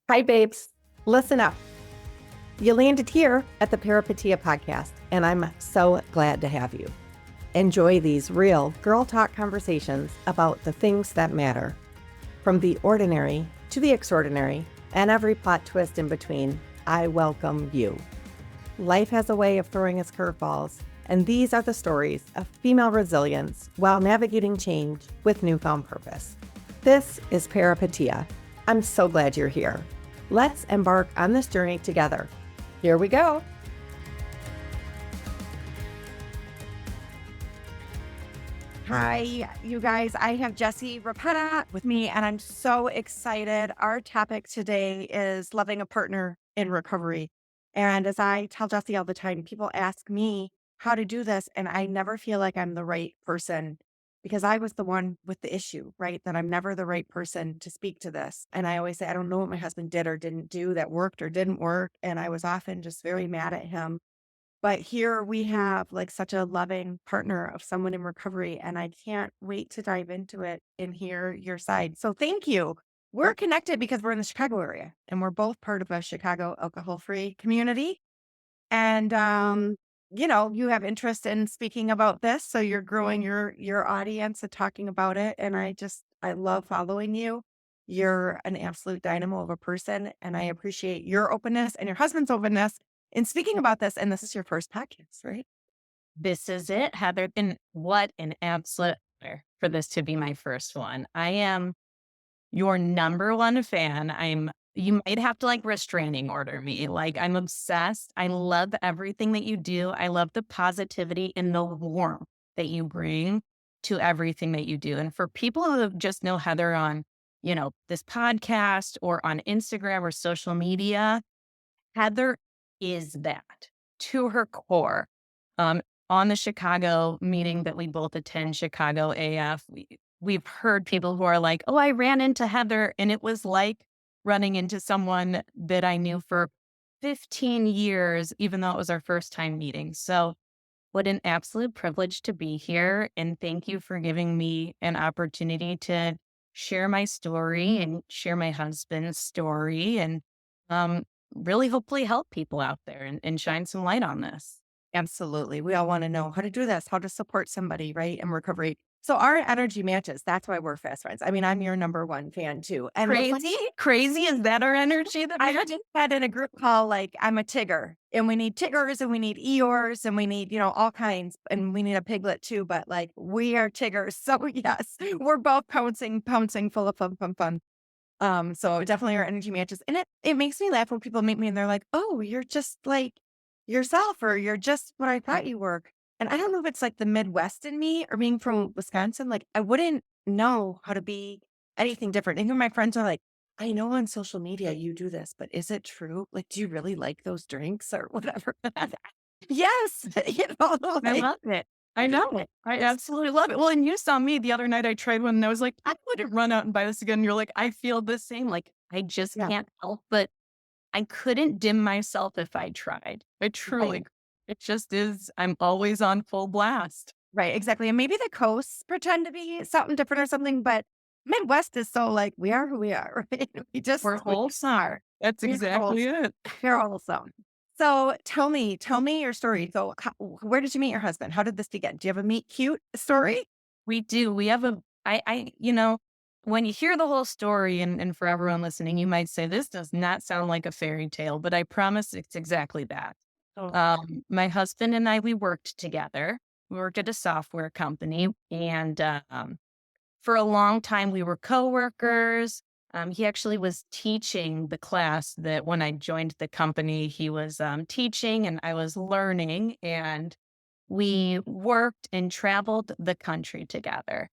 Hi, babes. Listen up. You landed here at the Repeta podcast, and I'm so glad to have you. Enjoy these real girl talk conversations about the things that matter, from the ordinary to the extraordinary, and every plot twist in between. I welcome you. Life has a way of throwing us curveballs, and these are the stories of female resilience while navigating change with newfound purpose. This is Repeta. I'm so glad you're here. Let's embark on this journey together. Here we go. Hi, you guys. I have Jessie Repeta with me, and I'm so excited. Our topic today is loving a partner in recovery. And as I tell Jessie all the time, people ask me how to do this, and I never feel like I'm the right person because I was the one with the issue, right? That I'm never the right person to speak to this. And I always say, I don't know what my husband did or didn't do that worked or didn't work. And I was often just very mad at him. But here we have like such a loving partner of someone in recovery, and I can't wait to dive into it and hear your side. So thank you. We're connected because we're in the Chicago area and we're both part of a Chicago alcohol-free community. And you have interest in speaking about this, so you're growing your audience and talking about it. And I love following you. You're an absolute dynamo of a person, and I appreciate your openness and your husband's openness in speaking about this. And this is your first podcast, right? This is it, Heather. And what an absolute honor for this to be my first one. I am your number one fan. You might have to restraining order me. I'm obsessed. I love everything that you do. I love the positivity and the warmth that you bring to everything that you do. And for people who just know Heather on, this podcast or on Instagram or social media, Heather is that to her core. On the Chicago meeting that we both attend, Chicago AF, we've heard people who are like, oh, I ran into Heather and it was like running into someone that I knew for 15 years, even though it was our first time meeting. So what an absolute privilege to be here. And thank you for giving me an opportunity to share my story and share my husband's story and um, really hopefully help people out there and shine some light on this. Absolutely. We all want to know how to do this, how to support somebody, right, in recovery. So our energy matches. That's why we're fast friends. I mean, I'm your number one fan too. And Crazy. Is that our energy that I just had in a group call, like I'm a Tigger and we need Tiggers and we need Eeyores and we need, all kinds, and we need a piglet too, but like we are Tiggers. So yes, we're both pouncing, full of fun. So definitely our energy matches. And it makes me laugh when people meet me and they're like, oh, you're just like yourself, or you're just what I thought you were. And I don't know if it's like the Midwest in me or being from Wisconsin. Like I wouldn't know how to be anything different. Even my friends are like, I know on social media you do this, but is it true? Like, do you really like those drinks or whatever? Yes. I Like, love it. I know it. I absolutely love it. Well, and you saw me the other night. I tried one and I was like, I wouldn't run out and buy this again. And you're like, I feel the same. Like, I just yeah, can't help but I couldn't dim myself if I tried. I truly, right. it just is. I'm always on full blast. Right, exactly. And maybe the coasts pretend to be something different or something, but Midwest is so like we are who we are, right? We're We wholesome. are. That's We're exactly it. we're wholesome. So tell me your story. So where did you meet your husband? How did this begin? Do you have a meet cute story? We do. We have when you hear the whole story and for everyone listening, you might say, this does not sound like a fairy tale, but I promise it's exactly that. Oh, My husband and I, we worked together. We worked at a software company and, for a long time we were coworkers. He actually was teaching the class that when I joined the company, he was, teaching and I was learning, and we worked and traveled the country together.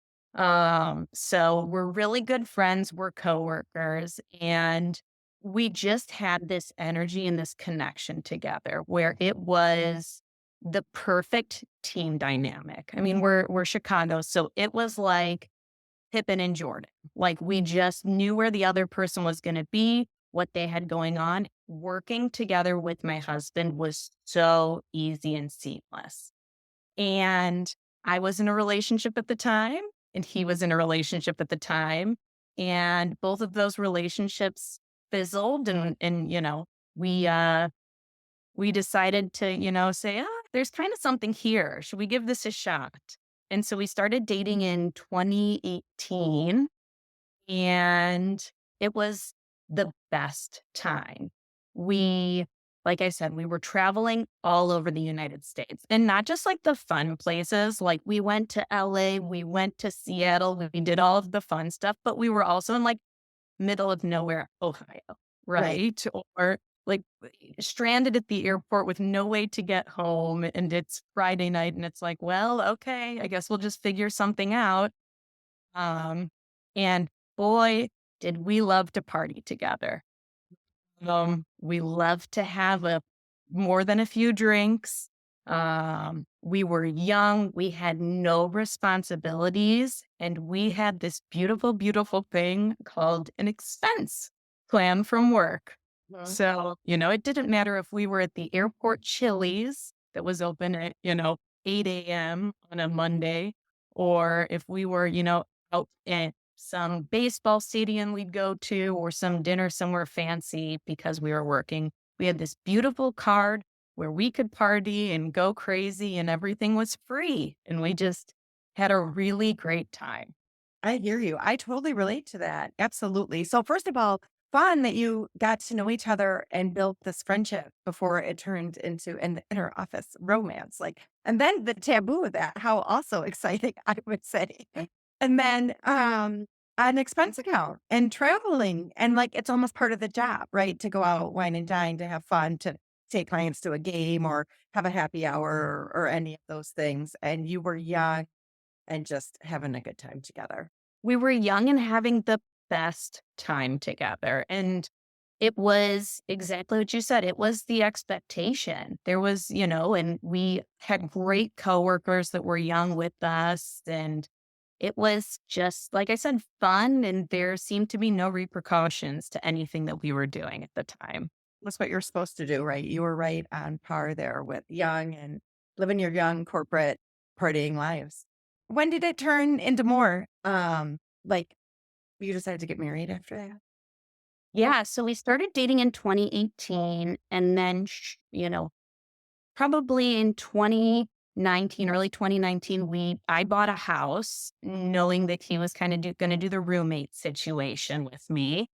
So we're really good friends, we're coworkers, and we just had this energy and this connection together where it was the perfect team dynamic. I mean, we're Chicago, so it was like Pippen and Jordan. Like we just knew where the other person was going to be, what they had going on. Working together with my husband was so easy and seamless. And I was in a relationship at the time, and he was in a relationship at the time. And both of those relationships fizzled and we we decided to, say, there's kind of something here. Should we give this a shot? And so we started dating in 2018, and it was the best time. We, like I said, we were traveling all over the United States, and not just like the fun places. Like we went to LA, we went to Seattle, we did all of the fun stuff, but we were also in like middle of nowhere, Ohio, Right. right? Or like stranded at the airport with no way to get home. And it's Friday night, and it's like, well, okay, I guess we'll just figure something out. Um, and boy, did we love to party together. We love to have a more than a few drinks. We were young, we had no responsibilities, and we had this beautiful, beautiful thing called an expense plan from work. Mhm. So, it didn't matter if we were at the airport Chili's that was open at, 8 a.m. on a Monday, or if we were, out at some baseball stadium we'd go to, or some dinner somewhere fancy because we were working. We had this beautiful card where we could party and go crazy, and everything was free. And we just had a really great time. I hear you. I totally relate to that. Absolutely. So, first of all, fun that you got to know each other and built this friendship before it turned into an inner office romance. Like, and then the taboo of that, how also exciting, I would say. And then an expense account and traveling. And like, it's almost part of the job, right? To go out, wine and dine, to have fun, to take clients to a game or have a happy hour or any of those things. And you were young and just having a good time together. We were young and having the best time together. And it was exactly what you said. It was the expectation. There was, and we had great coworkers that were young with us. And it was just, like I said, fun. And there seemed to be no repercussions to anything that we were doing at the time. That's what you're supposed to do, right? You were right on par there with young and living your young corporate partying lives. When did it turn into more? Like you decided to get married after that? Yeah. So we started dating in 2018. And then, probably in 2019, early 2019, I bought a house knowing that he was kind of going to do the roommate situation with me.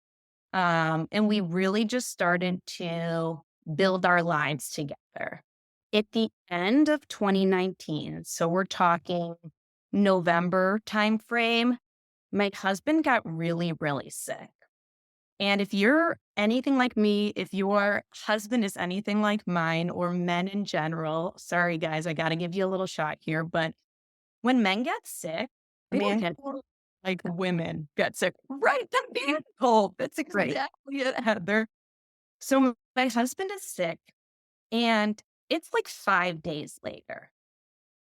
And we really just started to build our lives together. At the end of 2019, so we're talking November timeframe, my husband got really, really sick. And if you're anything like me, if your husband is anything like mine or men in general, sorry guys, I got to give you a little shot here, but when men get sick, they don't Man, get like women get sick. Right, the man cold. That's right. exactly it, Heather. So my husband is sick, and it's like 5 days later.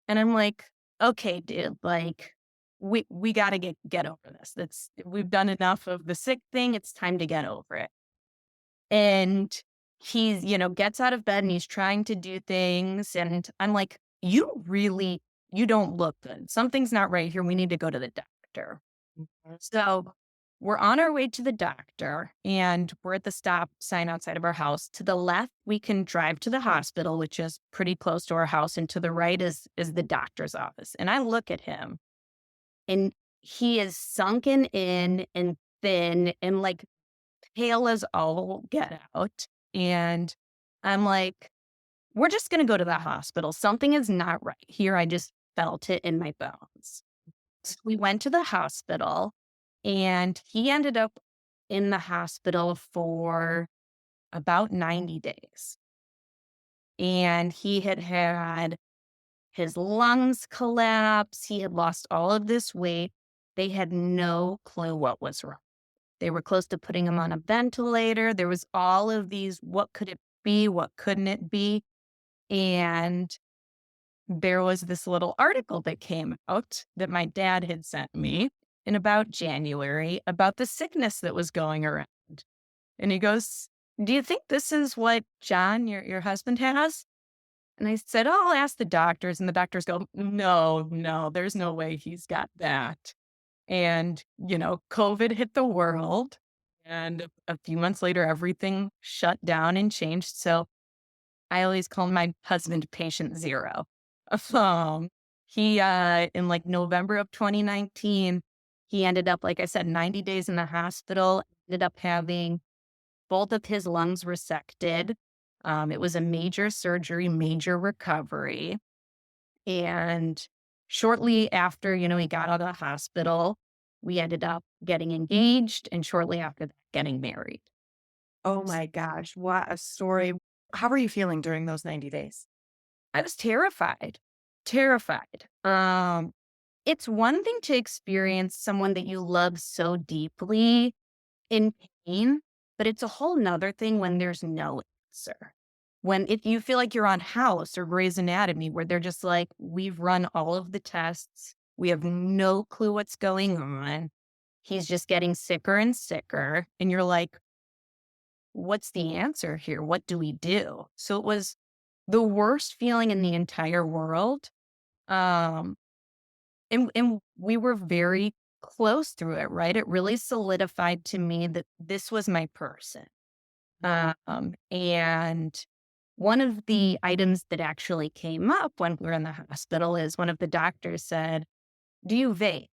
And I'm like, okay, dude, like we gotta get over this. We've done enough of the sick thing. It's time to get over it. And he's, gets out of bed and he's trying to do things. And I'm like, you don't look good. Something's not right here. We need to go to the doctor. Mhm. So we're on our way to the doctor, and we're at the stop sign outside of our house. To the left, we can drive to the hospital, which is pretty close to our house. And to the right is the doctor's office. And I look at him, and he is sunken in and thin and like pale as all get out. And I'm like, we're just going to go to the hospital. Something is not right here. I just felt it in my bones. So we went to the hospital, and he ended up in the hospital for about 90 days. And he had had his lungs collapse. He had lost all of this weight. They had no clue what was wrong. They were close to putting him on a ventilator. There was all of these, what could it be? What couldn't it be? And there was this little article that came out that my dad had sent me in about January about the sickness that was going around. And he goes, do you think this is what John, your husband, has? And I said, oh, I'll ask the doctors. And the doctors go, no, no, there's no way he's got that. And, COVID hit the world. And a few months later, everything shut down and changed. So I always call my husband patient zero. Um, in like November of 2019, he ended up, like I said, 90 days in the hospital, ended up having both of his lungs resected. It was a major surgery, major recovery. And shortly after, he got out of the hospital, we ended up getting engaged. And shortly after that, getting married. Oh my gosh, what a story. How were you feeling during those 90 days? I was terrified, terrified. It's one thing to experience someone that you love so deeply in pain, but it's a whole nother thing when there's no answer. When if you feel like you're on House or Grey's Anatomy, where they're just like, we've run all of the tests, we have no clue what's going on. He's just getting sicker and sicker. And you're like, what's the answer here? What do we do? So it was the worst feeling in the entire world. Um, and we were very close through it, right? It really solidified to me that this was my person. And one of the items that actually came up when we were in the hospital is one of the doctors said, "Do you vape?"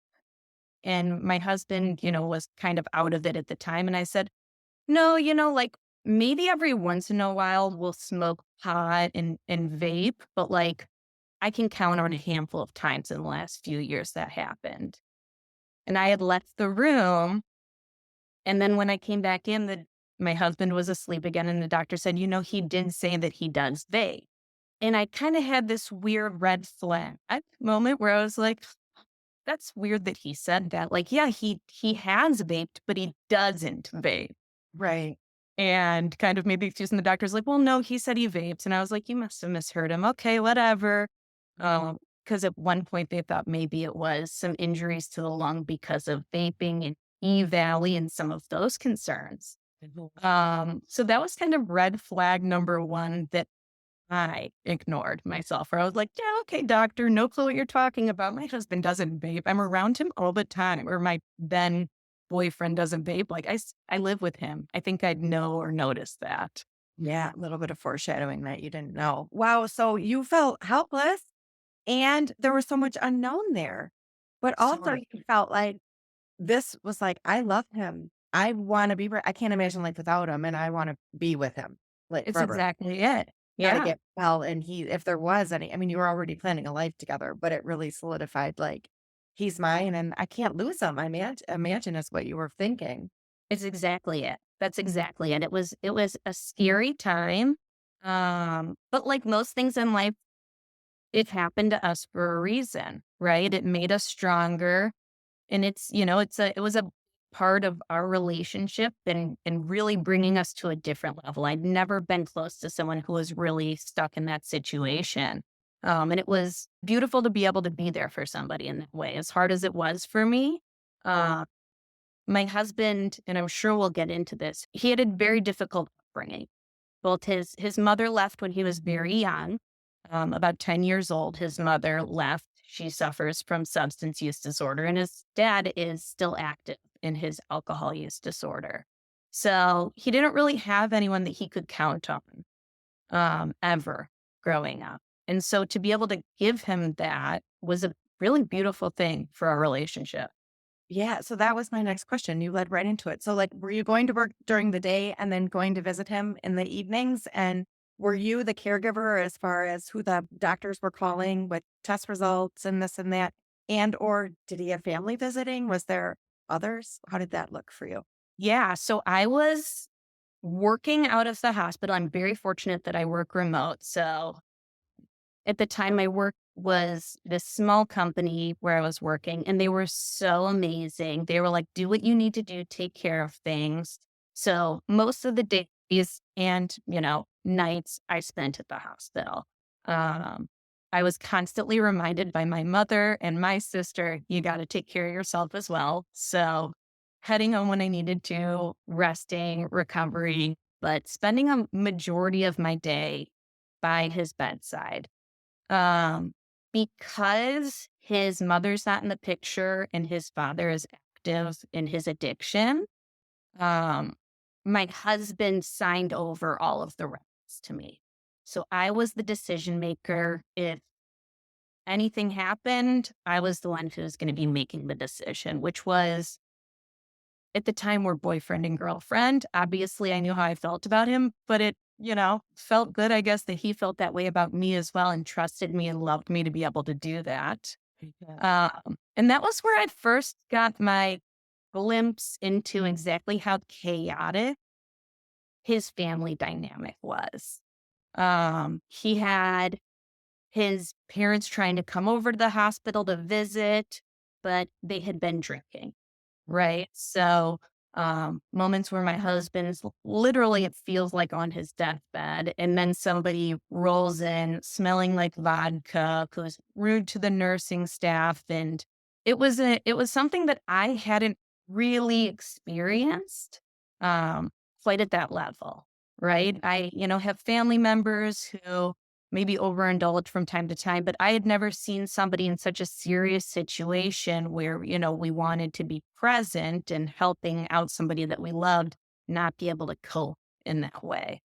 And my husband, was kind of out of it at the time. And I said, "No, like maybe every once in a while we'll smoke pot and vape, but like I can count on a handful of times in the last few years that happened." And I had left the room. And then when I came back in, my husband was asleep again. And the doctor said, he did say that he does vape. And I kind of had this weird red flag moment where I was like, that's weird that he said that. Like, yeah, he has vaped, but he doesn't vape. Right. And kind of made the excuse. And the doctor's like, well, no, he said he vapes. And I was like, you must have misheard him. Okay, whatever. Because at one point they thought maybe it was some injuries to the lung because of vaping and E Valley and some of those concerns. So that was kind of red flag number one that I ignored myself. Where I was like, yeah, okay, doctor, no clue what you're talking about. My husband doesn't vape. I'm around him all the time. Or my then boyfriend doesn't vape. Like I live with him. I think I'd know or notice that. Yeah, a little bit of foreshadowing that you didn't know. Wow, so you felt helpless and there was so much unknown there. But also Sure. you felt like this was like, I love him. I wanna be I can't imagine life without him, and I wanna be with him, like, It's forever. exactly it. Gotta Yeah. get well, and he if there was any I mean, you were already planning a life together, but it really solidified, like, he's mine, and I can't lose him. I imagine is what you were thinking. It's exactly it. That's exactly it. It was a scary time. But like most things in life, it happened to us for a reason, right? It made us stronger. And it was a part of our relationship and really bringing us to a different level. I'd never been close to someone who was really stuck in that situation. And it was beautiful to be able to be there for somebody in that way, as hard as it was for me. Uh, my husband, and I'm sure we'll get into this, he had a very difficult upbringing. Both his mother left when he was very young, about 10 years old. His mother left. She suffers from substance use disorder, and his dad is still active in his alcohol use disorder. So he didn't really have anyone that he could count on ever growing up. And so to be able to give him that was a really beautiful thing for our relationship. Yeah, so that was my next question. You led right into it. So, like, were you going to work during the day and then going to visit him in the evenings? And were you the caregiver as far as who the doctors were calling with test results and this and that? And or did he have family visiting? Was there others? How did that look for you? Yeah. So I was working out of the hospital. I'm very fortunate that I work remote. So at the time, my work was this small company where I was working, and they were so amazing. They were like, do what you need to do, take care of things. So most of the days and, nights I spent at the hospital. Um, I was constantly reminded by my mother and my sister, you got to take care of yourself as well. So heading home when I needed to, resting, recovering, but spending a majority of my day by his bedside. Um, because his mother's not in the picture and his father is active in his addiction, Um, my husband signed over all of the rights to me. So I was the decision maker. If anything happened, I was the one who was going to be making the decision, which was at the time we're boyfriend and girlfriend. Obviously, I knew how I felt about him, but it, felt good, I guess, that he felt that way about me as well and trusted me and loved me to be able to do that. Yeah. And that was where I first got my glimpse into exactly how chaotic his family dynamic was. He had his parents trying to come over to the hospital to visit, but they had been drinking. Right. So, moments where my husband's literally, it feels like on his deathbed, and then somebody rolls in smelling like vodka, who's rude to the nursing staff. And it was something that I hadn't really experienced, quite at that level. Right. I, have family members who maybe overindulge from time to time, but I had never seen somebody in such a serious situation where, we wanted to be present and helping out somebody that we loved, not be able to cope in that way,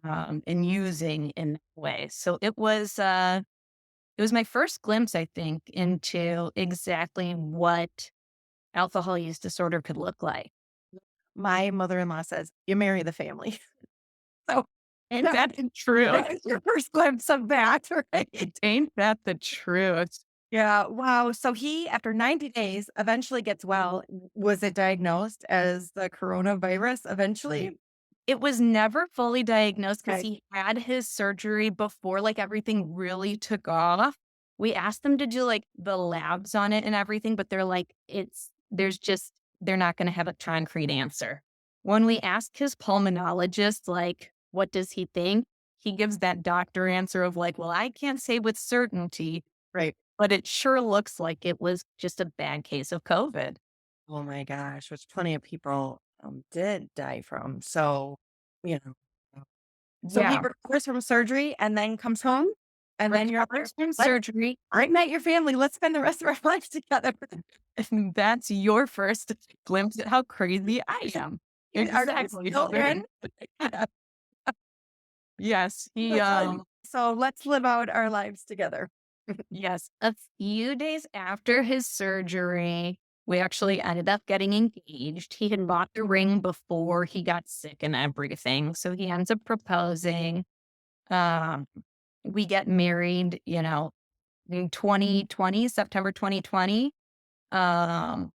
and using in that way. So it was my first glimpse, I think, into exactly what alcohol use disorder could look like. My mother-in-law says, "You marry the family." So Ain't that that the truth? that is your first glimpse of that, right? Ain't that the truth? Yeah, wow. So he, after 90 days, eventually gets well. Was it diagnosed as the coronavirus eventually? It was never fully diagnosed because Okay, he had his surgery before, like, everything really took off. We asked them to do, like, the labs on it and everything, but they're like, they're not gonna have a concrete answer. When we ask his pulmonologist, like, what does he think? He gives that doctor answer of like, "Well, I can't say with certainty, right. but it sure looks like it was just a bad case of COVID." Oh my gosh, which plenty of people did die from. So, you know. So he Yeah. recovers from surgery and then comes home, and then you're like, Recovers from "Let's surgery. I met your family. Let's spend the rest of our lives together." That's your first glimpse at how crazy I am. Are you Exactly. still in? Yes, he, That's fun. So let's live out our lives together. yes, a few days after his surgery, we actually ended up getting engaged. He had bought the ring before he got sick and everything, so he ends up proposing. Um, we get married, in 2020, September 2020. Um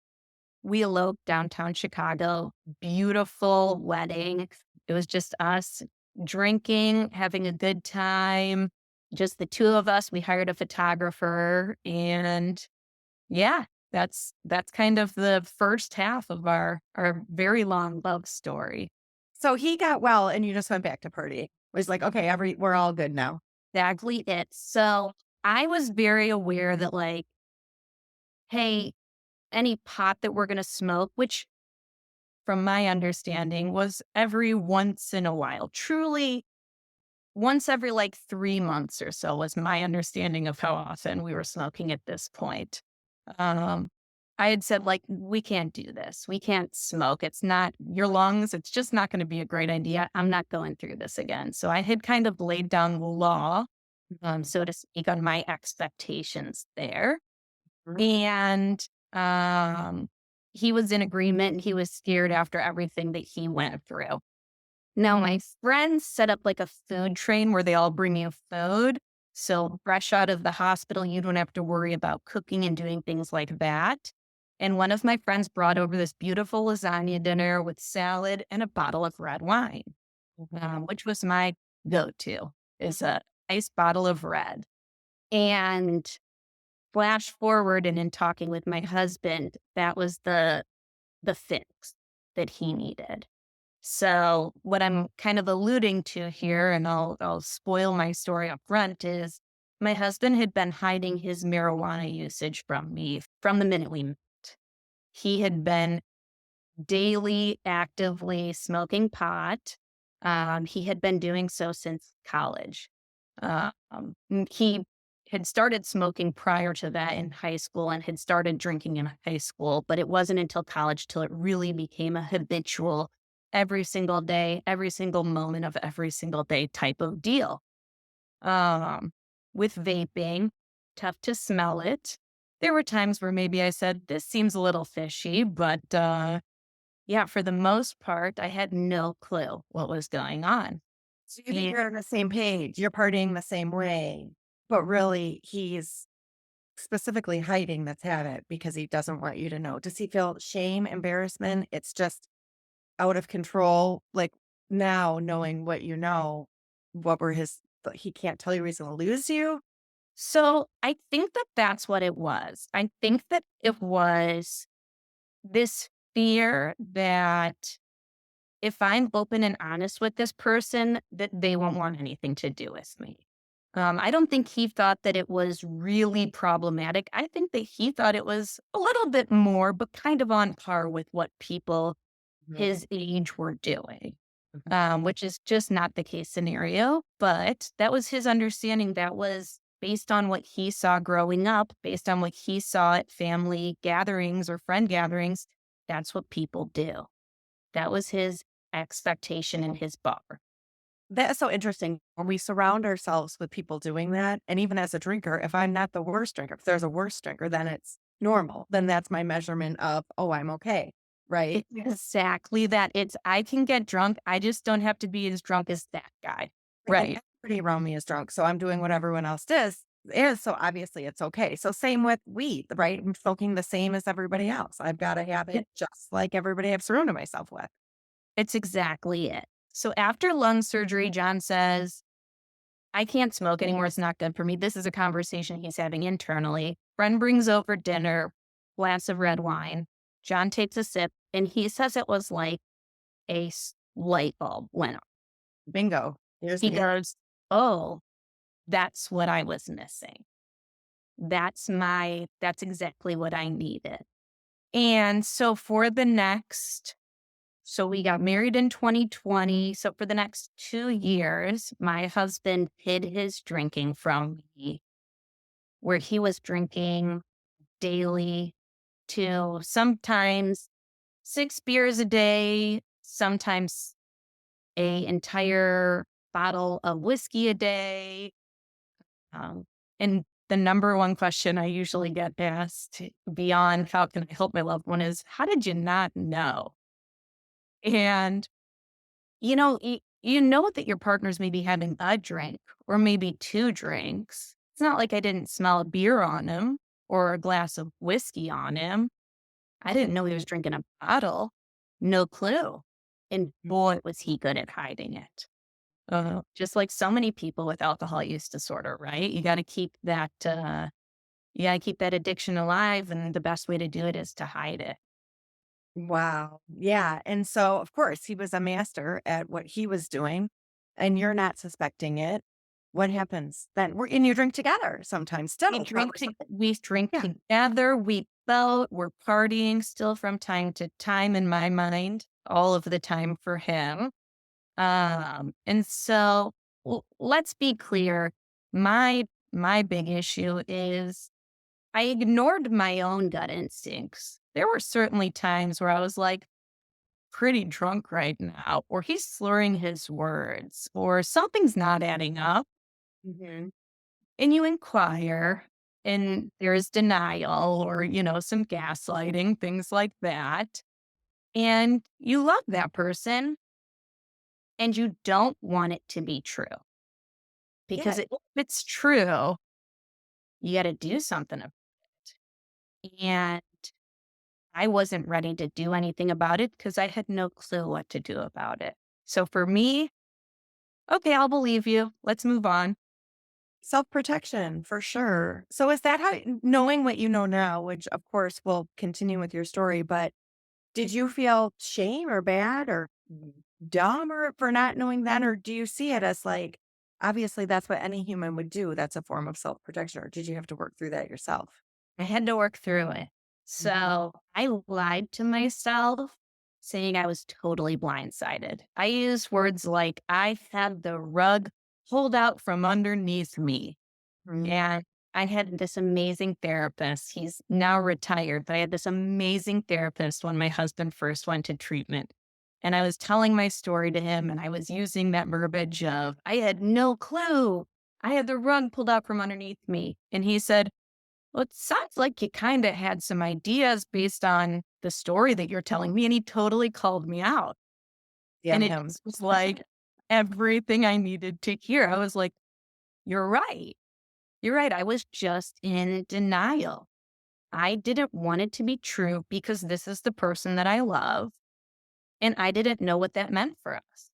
We eloped downtown Chicago. Beautiful wedding. It was just us drinking, having a good time, just the two of us. We hired a photographer and yeah, that's kind of the first half of our very long love story. So he got well and you just went back to party. It was like, okay, we're all good now. Exactly it. So I was very aware that like, hey, any pot that we're gonna smoke, which from my understanding, was every once in a while. Truly, once every like 3 months or so was my understanding of how often we were smoking at this point. Um, I had said, like, we can't do this. We can't smoke. It's not your lungs. It's just not going to be a great idea. I'm not going through this again. So I had kind of laid down the law, so to speak, on my expectations there. Mhm. And, he was in agreement and he was scared after everything that he went through. Now, my friends set up like a food train where they all bring you food. So, fresh out of the hospital, you don't have to worry about cooking and doing things like that. And one of my friends brought over this beautiful lasagna dinner with salad and a bottle of red wine, which was my go to, is a nice bottle of red. And flash forward and in talking with my husband, that was the fix that he needed. So what I'm kind of alluding to here, and I'll spoil my story up front, is my husband had been hiding his marijuana usage from me from the minute we met. He had been daily, actively smoking pot. He had been doing so since college. Um, he had started smoking prior to that in high school and had started drinking in high school, but it wasn't until college till it really became a habitual every single day, every single moment of every single day type of deal. Um, with vaping, tough to smell it. There were times where maybe I said, this seems a little fishy, but yeah, for the most part, I had no clue what was going on. So you think you're on the same page, you're partying the same way, but really he's specifically hiding this habit because he doesn't want you to know. Does he feel shame, embarrassment? It's just out of control. Like now knowing what you know, what were his, he can't tell you he's going to lose you. So I think that that's what it was. I think that it was this fear that if I'm open and honest with this person, that they won't want anything to do with me. I don't think he thought that it was really problematic. I think that he thought it was a little bit more, but kind of on par with what people Mhm. his age were doing, Mhm. which is just not the case scenario. But that was his understanding. That was based on what he saw growing up, based on what he saw at family gatherings or friend gatherings. That's what people do. That was his expectation and his bar. That is so interesting. When we surround ourselves with people doing that, and even as a drinker, if I'm not the worst drinker, if there's a worse drinker, then it's normal. Then that's my measurement of, oh, I'm okay. Right. It's exactly that. It's I can get drunk. I just don't have to be as drunk as that guy. And Right. everybody around me is drunk. So I'm doing what everyone else does. Is so obviously it's okay. So same with weed, right? I'm smoking the same as everybody else. I've got to have it just like everybody I've surrounded myself with. It's exactly it. So after lung surgery, John says, I can't smoke anymore. It's not good for me. This is a conversation he's having internally. Friend brings over dinner, glass of red wine. John takes a sip and he says it was like light bulb went off. Bingo. Here's He the goes, oh, that's what I was missing. That's exactly what I needed. And so so we got married in 2020. So for the next 2 years, my husband hid his drinking from me, where he was drinking daily to sometimes 6 beers a day, sometimes a entire bottle of whiskey a day. And the number one question I usually get asked beyond how can I help my loved one is, how did you not know? And you know that your partner's maybe having a drink or maybe two drinks. It's not like I didn't smell a beer on him or a glass of whiskey on him. I didn't know he was drinking a bottle. No clue. And boy, was he good at hiding it. Just like so many people with alcohol use disorder, right? You gotta keep that addiction alive. And the best way to do it is to hide it. wow. Yeah. And so, of course, he was a master at what he was doing, and you're not suspecting it. What happens then? And you drink together sometimes still. Probably. We drink Yeah. together, we both, we're partying still from time to time in my mind, all of the time for him. And so let's be clear. My big issue is I ignored my own gut instincts. There were certainly times where I was like pretty drunk right now, or he's slurring his words, or something's not adding up. Mhm. And you inquire, and there's denial or, some gaslighting, things like that. And you love that person and you don't want it to be true Yeah. because if it's true, you got to do something about it. And I wasn't ready to do anything about it because I had no clue what to do about it. So for me, okay, I'll believe you. Let's move on. Self-protection for sure. So is that how, knowing what you know now, which of course will continue with your story, but did you feel shame or bad or dumb or for not knowing that? Or do you see it as like, obviously that's what any human would do. That's a form of self-protection. Or did you have to work through that yourself? I had to work through it. Mhm. So I lied to myself, saying I was totally blindsided. I used words like, I had the rug pulled out from underneath me. Mhm. And I had this amazing therapist. He's now retired, but I had this amazing therapist when my husband first went to treatment. And I was telling my story to him, and I was using that verbiage of, I had no clue. I had the rug pulled out from underneath me. And he said, well, it sounds like you kind of had some ideas based on the story that you're telling me. And he totally called me out. Yeah, And it him. just was like everything I needed to hear. I was like, you're right. You're right. I was just in denial. I didn't want it to be true because this is the person that I love. And I didn't know what that meant for us.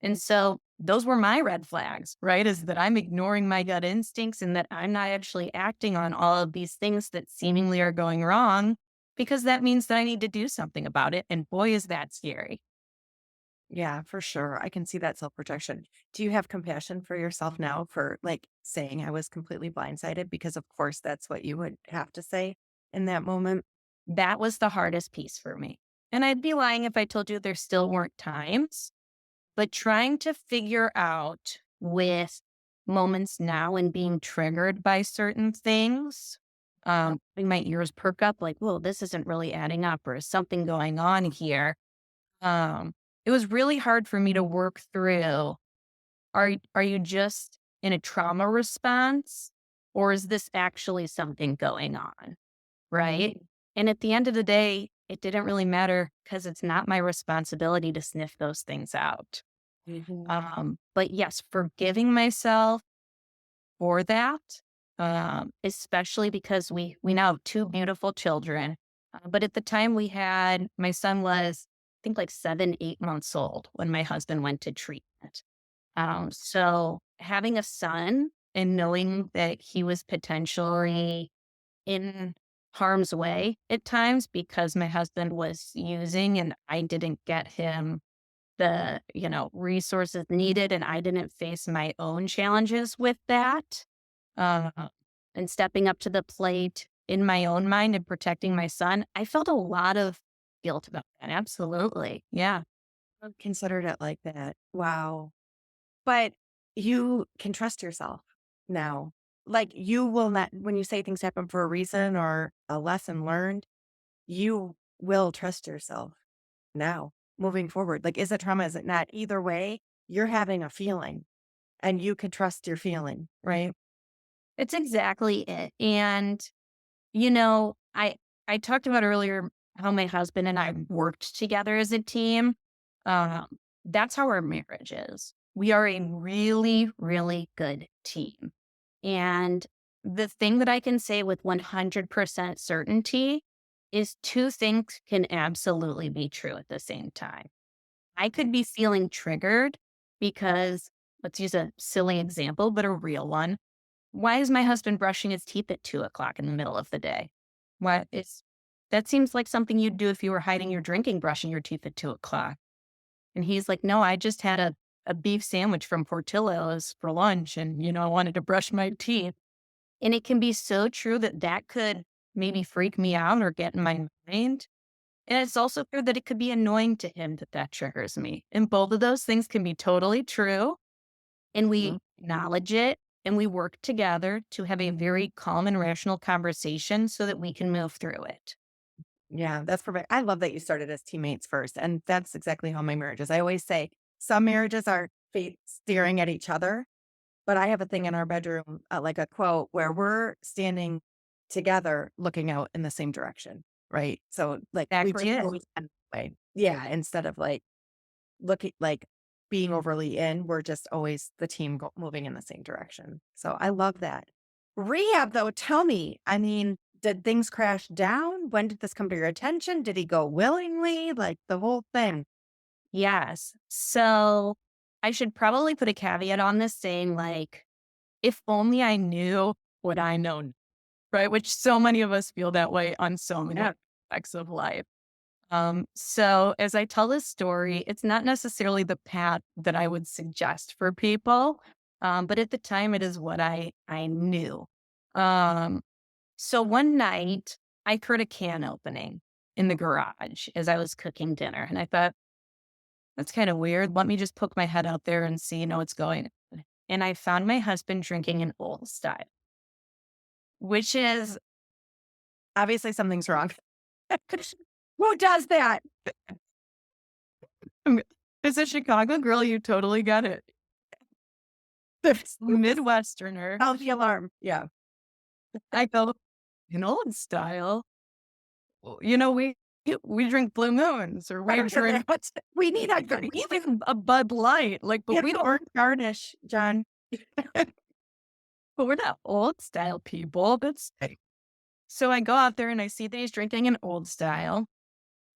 And so those were my red flags, right? Is that I'm ignoring my gut instincts and that I'm not actually acting on all of these things that seemingly are going wrong because that means that I need to do something about it. And boy, is that scary. Yeah, for sure. I can see that self-protection. Do you have compassion for yourself now for like saying I was completely blindsided? Because of course that's what you would have to say in that moment. That was the hardest piece for me. And I'd be lying if I told you there still weren't times, but trying to figure out with moments now and being triggered by certain things, having my ears perk up like, whoa, this isn't really adding up, or is something going on here? Um, it was really hard for me to work through. Are you just in a trauma response, or is this actually something going on? Right? And at the end of the day, it didn't really matter because it's not my responsibility to sniff those things out. Mhm. But yes, forgiving myself for that, especially because we now have two beautiful children. But at the time we had, my son was, I think like 7, 8 months old when my husband went to treatment. So having a son and knowing that he was potentially in harm's way at times because my husband was using and I didn't get him the, resources needed and I didn't face my own challenges with that. Uh, and stepping up to the plate in my own mind and protecting my son, I felt a lot of guilt about that. Absolutely. Yeah. I've considered it like that. Wow. But you can trust yourself now. Like you will not, when you say things happen for a reason or a lesson learned, you will trust yourself now moving forward. Like, is it trauma? Is it not? Either way, you're having a feeling and you can trust your feeling, right? It's exactly it. And, you know, I I talked about earlier how my husband and I worked together as a team. Um, that's how our marriage is. We are a really, really good team. And the thing that I can say with 100% certainty is two things can absolutely be true at the same time. I could be feeling triggered because, let's use a silly example, but a real one. Why is my husband brushing his teeth at 2 o'clock in the middle of the day? Why is that seems like something you'd do if you were hiding your drinking, brushing your teeth at 2 o'clock. And he's like, no, I just had a beef sandwich from Portillo's for lunch and, I wanted to brush my teeth. And it can be so true that that could maybe freak me out or get in my mind. And it's also true that it could be annoying to him that that triggers me. And both of those things can be totally true. And Mhm. we acknowledge it and we work together to have a very calm and rational conversation so that we can move through it. Yeah, that's perfect. I love that you started as teammates first. And that's exactly how my marriage is. I always say some marriages are fate staring at each other. But I have a thing in our bedroom, like a quote where we're standing together looking out in the same direction, right? So, like, we've Exactly just it. always been that way. Yeah, instead of, like, looking like, being overly in, we're just always the team moving in the same direction. So, I love that. Rehab, though, tell me, I mean, did things crash down? When did this come to your attention? Did he go willingly? Like, the whole thing. Yes. So I should probably put a caveat on this saying, like, if only I knew what I know, right? Which so many of us feel that way on so many Yeah. aspects of life. So as I tell this story, it's not necessarily the path that I would suggest for people. But at the time it is what I knew. Um, so one night I heard a can opening in the garage as I was cooking dinner. And I thought, that's kind of weird. Let me just poke my head out there and see, what's going on. And I found my husband drinking an old style. which is Obviously, something's wrong. Who does that? as a Chicago girl, you totally get it. Midwesterner. Oh, the alarm. Yeah. I go, in old style, well, we drink Blue Moons or we drink We need a even a Bud Light, like, but get we don't, orange garnish, John. but we're not old style people. So I go out there and I see that he's drinking an old style,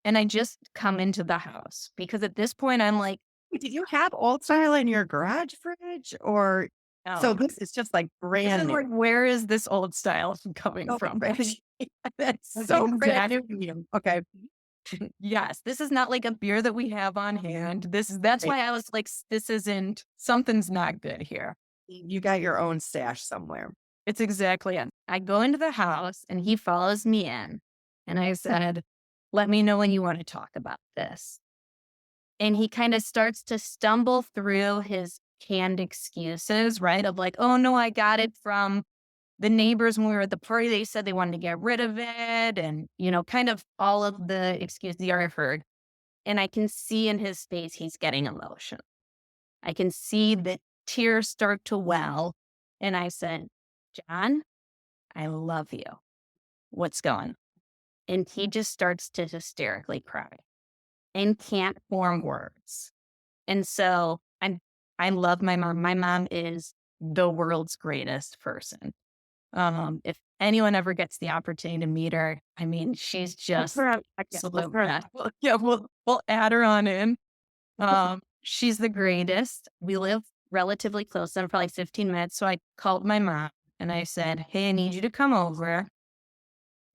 and I just come into the house because at this point I'm like, Did you have old style in your garage fridge or so oh, this is just like this brand is new? like, where is this old style coming Oh, from? that's so brand Exactly. new. Okay. Yes, this is not like a beer that we have on hand. That's Right. why I was like, this isn't, something's not good here. You got your own stash somewhere. It's exactly it. I go into the house and he follows me in. And I said, let me know when you want to talk about this. And he kind of starts to stumble through his canned excuses, right? Of like, oh no, I got it from the neighbors when we were at the party. They said they wanted to get rid of it. And, kind of all of the excuses you already heard. And I can see in his face, he's getting emotional. I can see the tears start to well. And I said, John, I love you. What's going on? And he just starts to hysterically cry and can't form words. And so I love my mom. My mom is the world's greatest person. If anyone ever gets the opportunity to meet her, I mean, she's just absolute best. Yeah, we'll add her on in. She's the greatest. We live relatively close, so probably 15 minutes. So I called my mom and I said, hey, I need you to come over.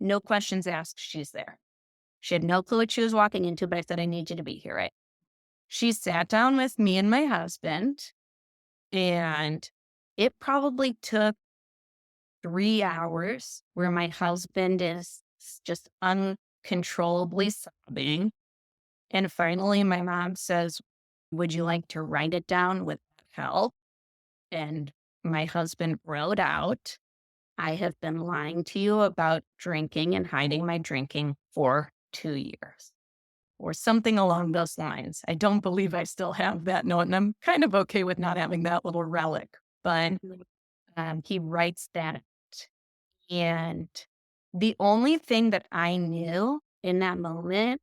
No questions asked. She's there. She had no clue what she was walking into, but I said, I need you to be here, right? She sat down with me and my husband, and it probably took 3 hours where my husband is just uncontrollably sobbing. And finally, my mom says, would you like to write it down with help? And my husband wrote out, I have been lying to you about drinking and hiding my drinking for 2 years or something along those lines. I don't believe I still have that note, and I'm kind of okay with not having that little relic. But he writes that out. And the only thing that I knew in that moment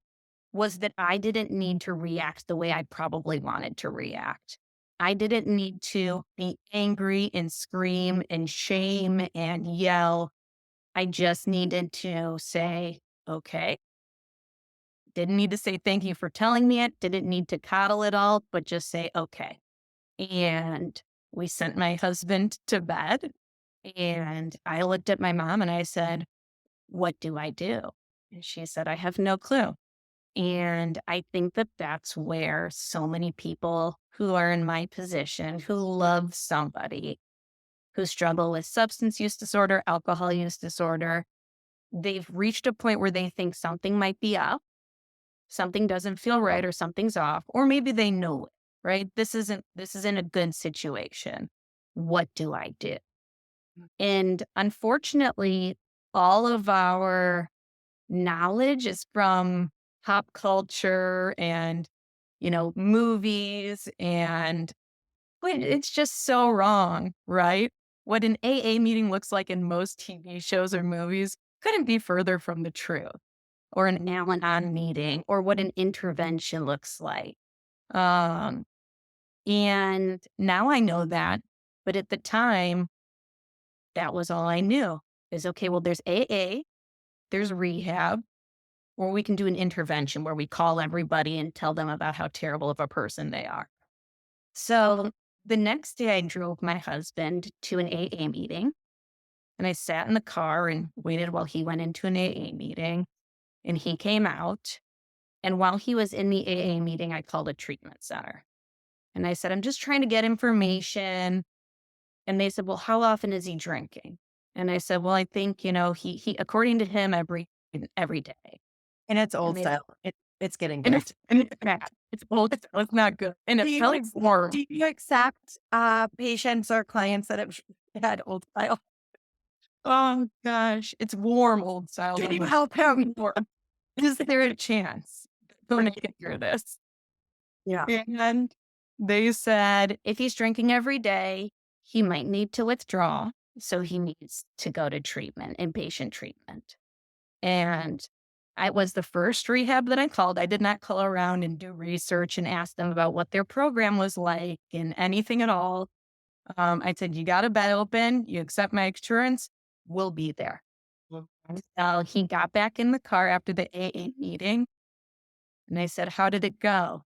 was that I didn't need to react the way I probably wanted to react. I didn't need to be angry and scream and shame and yell. I just needed to say, okay. Didn't need to say thank you for telling me it. Didn't need to coddle it all, but just say, okay. And we sent my husband to bed. And I looked at my mom and I said, what do I do? And she said, I have no clue. And I think that that's where so many people who are in my position, who love somebody, who struggle with substance use disorder, alcohol use disorder, they've reached a point where they think something might be up, something doesn't feel right, or something's off, or maybe they know it, right? This isn't a good situation. What do I do? And unfortunately, all of our knowledge is from pop culture and, movies, and it's just so wrong, right? What an AA meeting looks like in most TV shows or movies couldn't be further from the truth, or an Al-Anon meeting, or what an intervention looks like. Um, and now I know that, but at the time, that was all I knew is, okay, well, there's AA, there's rehab, or we can do an intervention where we call everybody and tell them about how terrible of a person they are. So the next day I drove my husband to an AA meeting, and I sat in the car and waited while he went into an AA meeting, and he came out. And while he was in the AA meeting, I called a treatment center and I said, I'm just trying to get information. And they said, well, how often is he drinking? And I said, well, I think, he according to him, every day. And it's And old they, style. It's getting and bad. it's bad. It's old. It's not good. And Do it's you really more. Do you accept patients or clients that have had old style? Oh gosh, it's warm, old style. Can you Douglas. help him? Warm. Is there a chance we're gonna get through this? Yeah. And they said if he's drinking every day, he might need to withdraw. So he needs to go to treatment, inpatient treatment. And I was the first rehab that I called. I did not call around and do research and ask them about what their program was like and anything at all. I said, you got a bed open, you accept my insurance, we'll be there. And so he got back in the car after the AA meeting and I said, how did it go?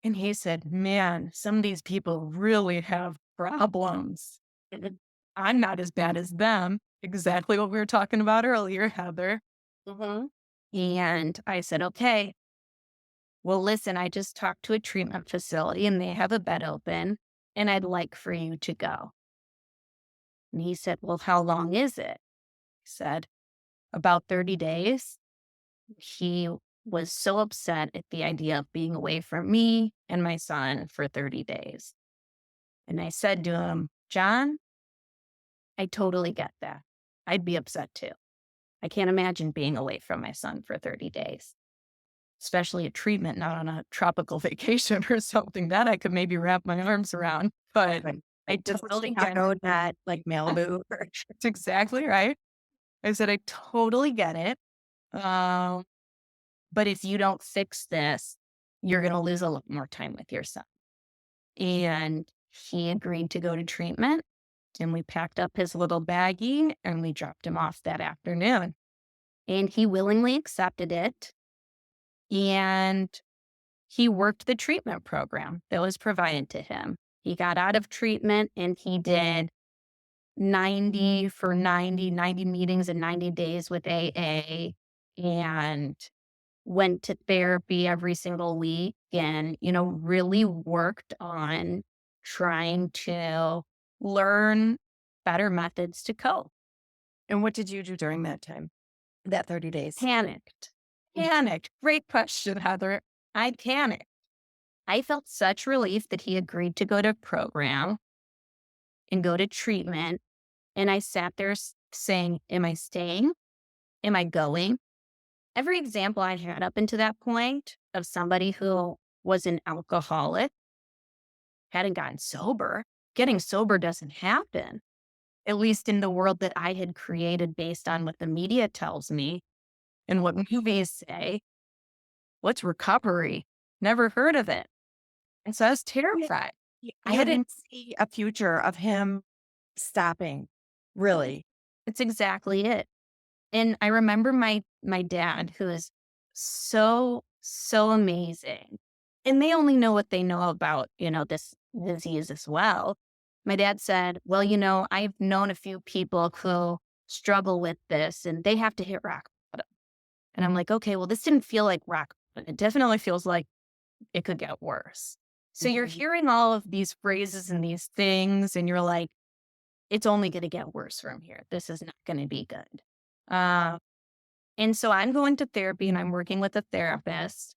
And he said, man, some of these people really have problems. And I'm not as bad as them. Exactly what we were talking about earlier, Heather. Mhm. And I said, okay, well, listen, I just talked to a treatment facility and they have a bed open and I'd like for you to go. And he said, well, how long is it? I said, about 30 days. He was so upset at the idea of being away from me and my son for 30 days. And I said to him, John, I totally get that. I'd be upset too. I can't imagine being away from my son for 30 days, especially a treatment, not on a tropical vacation or something that I could maybe wrap my arms around. But Right. I Just totally get Chicago, it. not like Malibu. That's exactly right. I said, I totally get it. Um, but if you don't fix this, you're going to lose a lot more time with your son. And he agreed to go to treatment. And we packed up his little baggie and we dropped him off that afternoon. And he willingly accepted it. And he worked the treatment program that was provided to him. He got out of treatment and he did 90 meetings in 90 days with AA and went to therapy every single week and, really worked on trying to learn better methods to cope. And what did you do during that time? That 30 days? Panicked. Panicked. Great question, Heather. I panicked. I felt such relief that he agreed to go to program and go to treatment. And I sat there saying, am I staying? Am I going? Every example I had up until that point of somebody who was an alcoholic, hadn't gotten sober. Getting sober doesn't happen, at least in the world that I had created based on what the media tells me and what movies say. What's recovery? Never heard of it. And so I was terrified. I I hadn't, didn't see a future of him stopping, really. it's exactly it. And I remember my dad, who is so amazing. And they only know what they know about, this disease as well. My dad said, well, I've known a few people who struggle with this and they have to hit rock bottom. And I'm like, okay, well, this didn't feel like rock bottom. It definitely feels like it could get worse. So you're Mhm. hearing all of these phrases and these things, and you're like, it's only going to get worse from here. This is not going to be good. Uh, and so I'm going to therapy and I'm working with a therapist,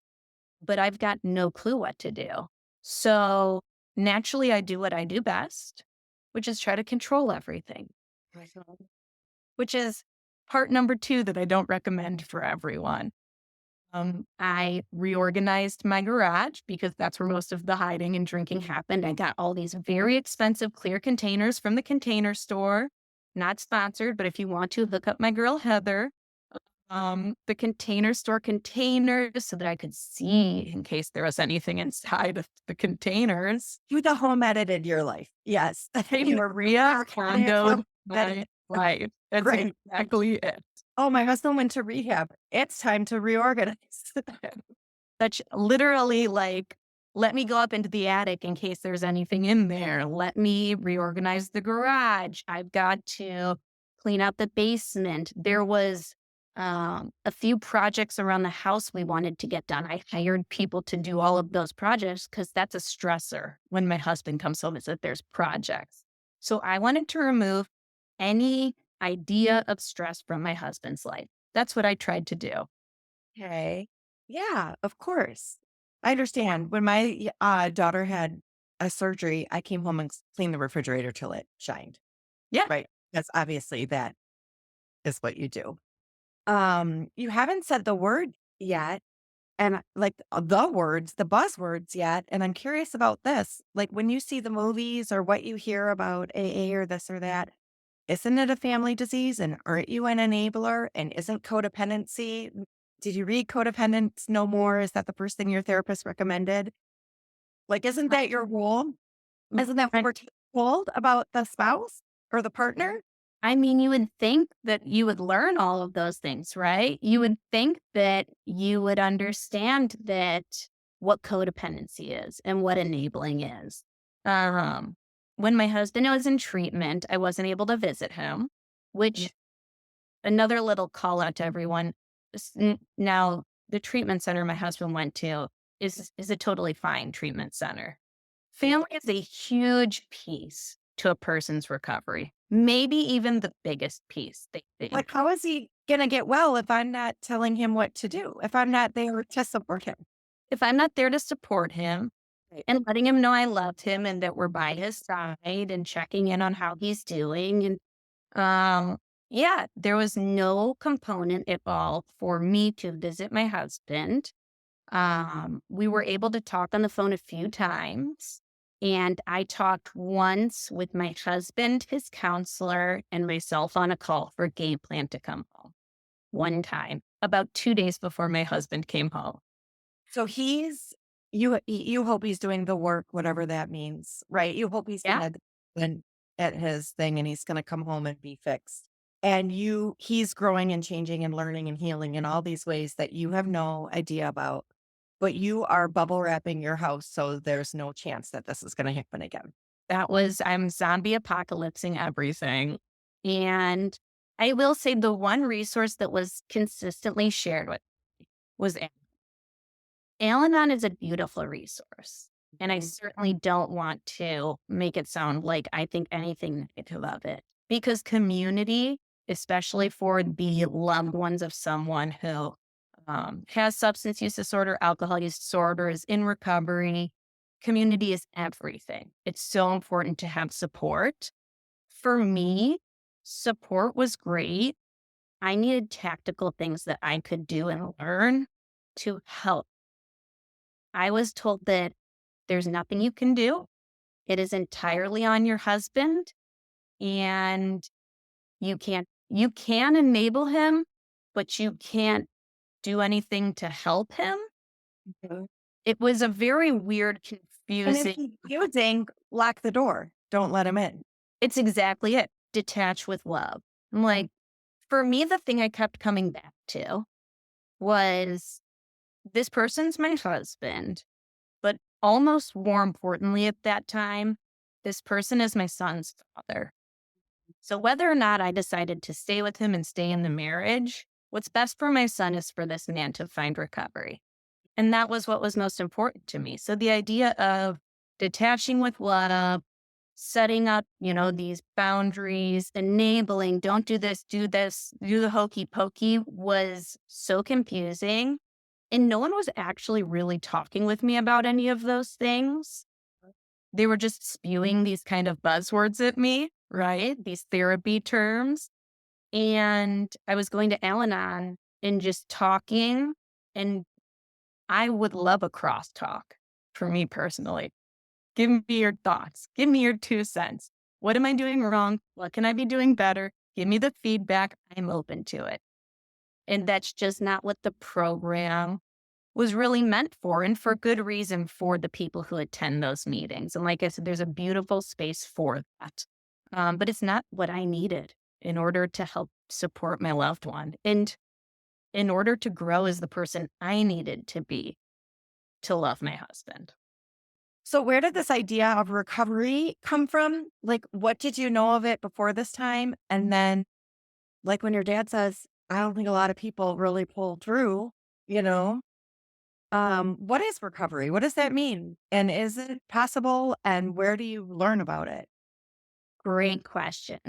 but I've got no clue what to do. So naturally, I do what I do best, which is try to control everything, which is part number two that I don't recommend for everyone. I reorganized my garage because that's where most of the hiding and drinking happened. I got all these very expensive clear containers from the Container Store. Not sponsored, but if you want to, look up my girl Heather. The Container Store containers so that I could see in case there was anything inside of the containers. You the home edited your life. Yes. Hey, Maria, condo, That- right. That's Great. exactly it. Oh, my husband went to rehab. It's time to reorganize. Such literally like, let me go up into the attic in case there's anything in there. Let me reorganize the garage. I've got to clean out the basement. There was a few projects around the house we wanted to get done. I hired people to do all of those projects because that's a stressor when my husband comes home is that there's projects. So I wanted to remove any idea of stress from my husband's life. That's what I tried to do. Okay. Yeah, of course. I understand. When my daughter had a surgery, I came home and cleaned the refrigerator till it shined. Yeah. Right. Because obviously that is what you do. You haven't said the word yet, and like the words, the buzzwords yet. And I'm curious about this. Like when you see the movies or what you hear about AA or this or that, isn't it a family disease? And aren't you an enabler? And isn't codependency? Did you read Codependence No More? Is that the first thing your therapist recommended? Like, isn't that your role? Isn't that what I we're told about the spouse or the partner? I mean, you would think that you would learn all of those things, right? You would think that you would understand that what codependency is and what enabling is. Um, when my husband was in treatment, I wasn't able to visit him, Mm. which another little call out to everyone. Now, the treatment center my husband went to is a totally fine treatment center. Family is a huge piece to a person's recovery, maybe even the biggest piece, they Like, think. how is he gonna get well if I'm not telling him what to do? If I'm not there to support him? If I'm not there to support him Right. and letting him know I loved him and that we're by his side and checking in on how he's doing and yeah, there was no component at all for me to visit my husband. We were able to talk on the phone a few times, and I talked once with my husband, his counselor, and myself on a call for a game plan to come home. One time, about 2 days before my husband came home. So you hope he's doing the work, whatever that means, right? You hope he's Yeah, gonna win at his thing and he's gonna come home and be fixed. And he's growing and changing and learning and healing in all these ways that you have no idea about. But you are bubble wrapping your house so there's no chance that this is gonna happen again. I'm zombie apocalypsing everything. And I will say the one resource that was consistently shared with was Al-Anon is a beautiful resource, and I certainly don't want to make it sound like I think anything negative of it, because community, especially for the loved ones of someone who has substance use disorder, alcohol use disorder, is in recovery, community is everything. It's so important to have support. For me, support was great. I needed tactical things that I could do and learn to help. I was told that there's nothing you can do. It is entirely on your husband and you can enable him, but you can't do anything to help him. Mhm. It was a very weird, And if confusing. he's using, lock the door. Don't let him in. It's exactly it. Detach with love. I'm like, for me, the thing I kept coming back to was this person's my husband. But almost more importantly at that time, this person is my son's father. So whether or not I decided to stay with him and stay in the marriage, what's best for my son is for this man to find recovery. And that was what was most important to me. So the idea of detaching with love, setting up, these boundaries, enabling, don't do this, do the hokey pokey was so confusing. And no one was actually really talking with me about any of those things. They were just spewing these kind of buzzwords at me, right? These therapy terms. And I was going to Al Anon and just talking. And I would love a crosstalk for me personally. Give me your thoughts. Give me your 2 cents. What am I doing wrong? What can I be doing better? Give me the feedback. I'm open to it. And that's just not what the program was really meant for, and for good reason for the people who attend those meetings. And like I said, there's a beautiful space for that. But it's not what I needed in order to help support my loved one and in order to grow as the person I needed to be to love my husband. So where did this idea of recovery come from? Like, what did you know of it before this time? And then, like, when your dad says, I don't think a lot of people really pull through, you know, what is recovery? What does that mean? And is it possible? And where do you learn about it? Great question.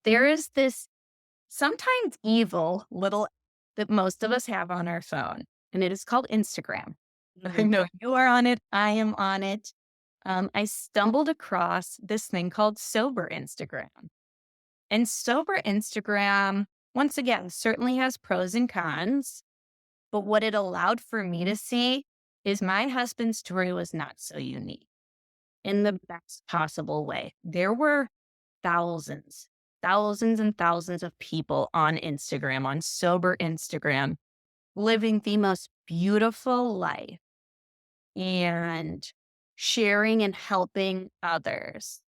There is this sometimes evil little that most of us have on our phone, and it is called Instagram. I Mhm. know you are on it. I am on it. I stumbled across this thing called Sober Instagram. And sober Instagram, once again, certainly has pros and cons. But what it allowed for me to see is my husband's story was not so unique in the best possible way. There were thousands, thousands and thousands of people on Instagram, on sober Instagram, living the most beautiful life and sharing and helping others.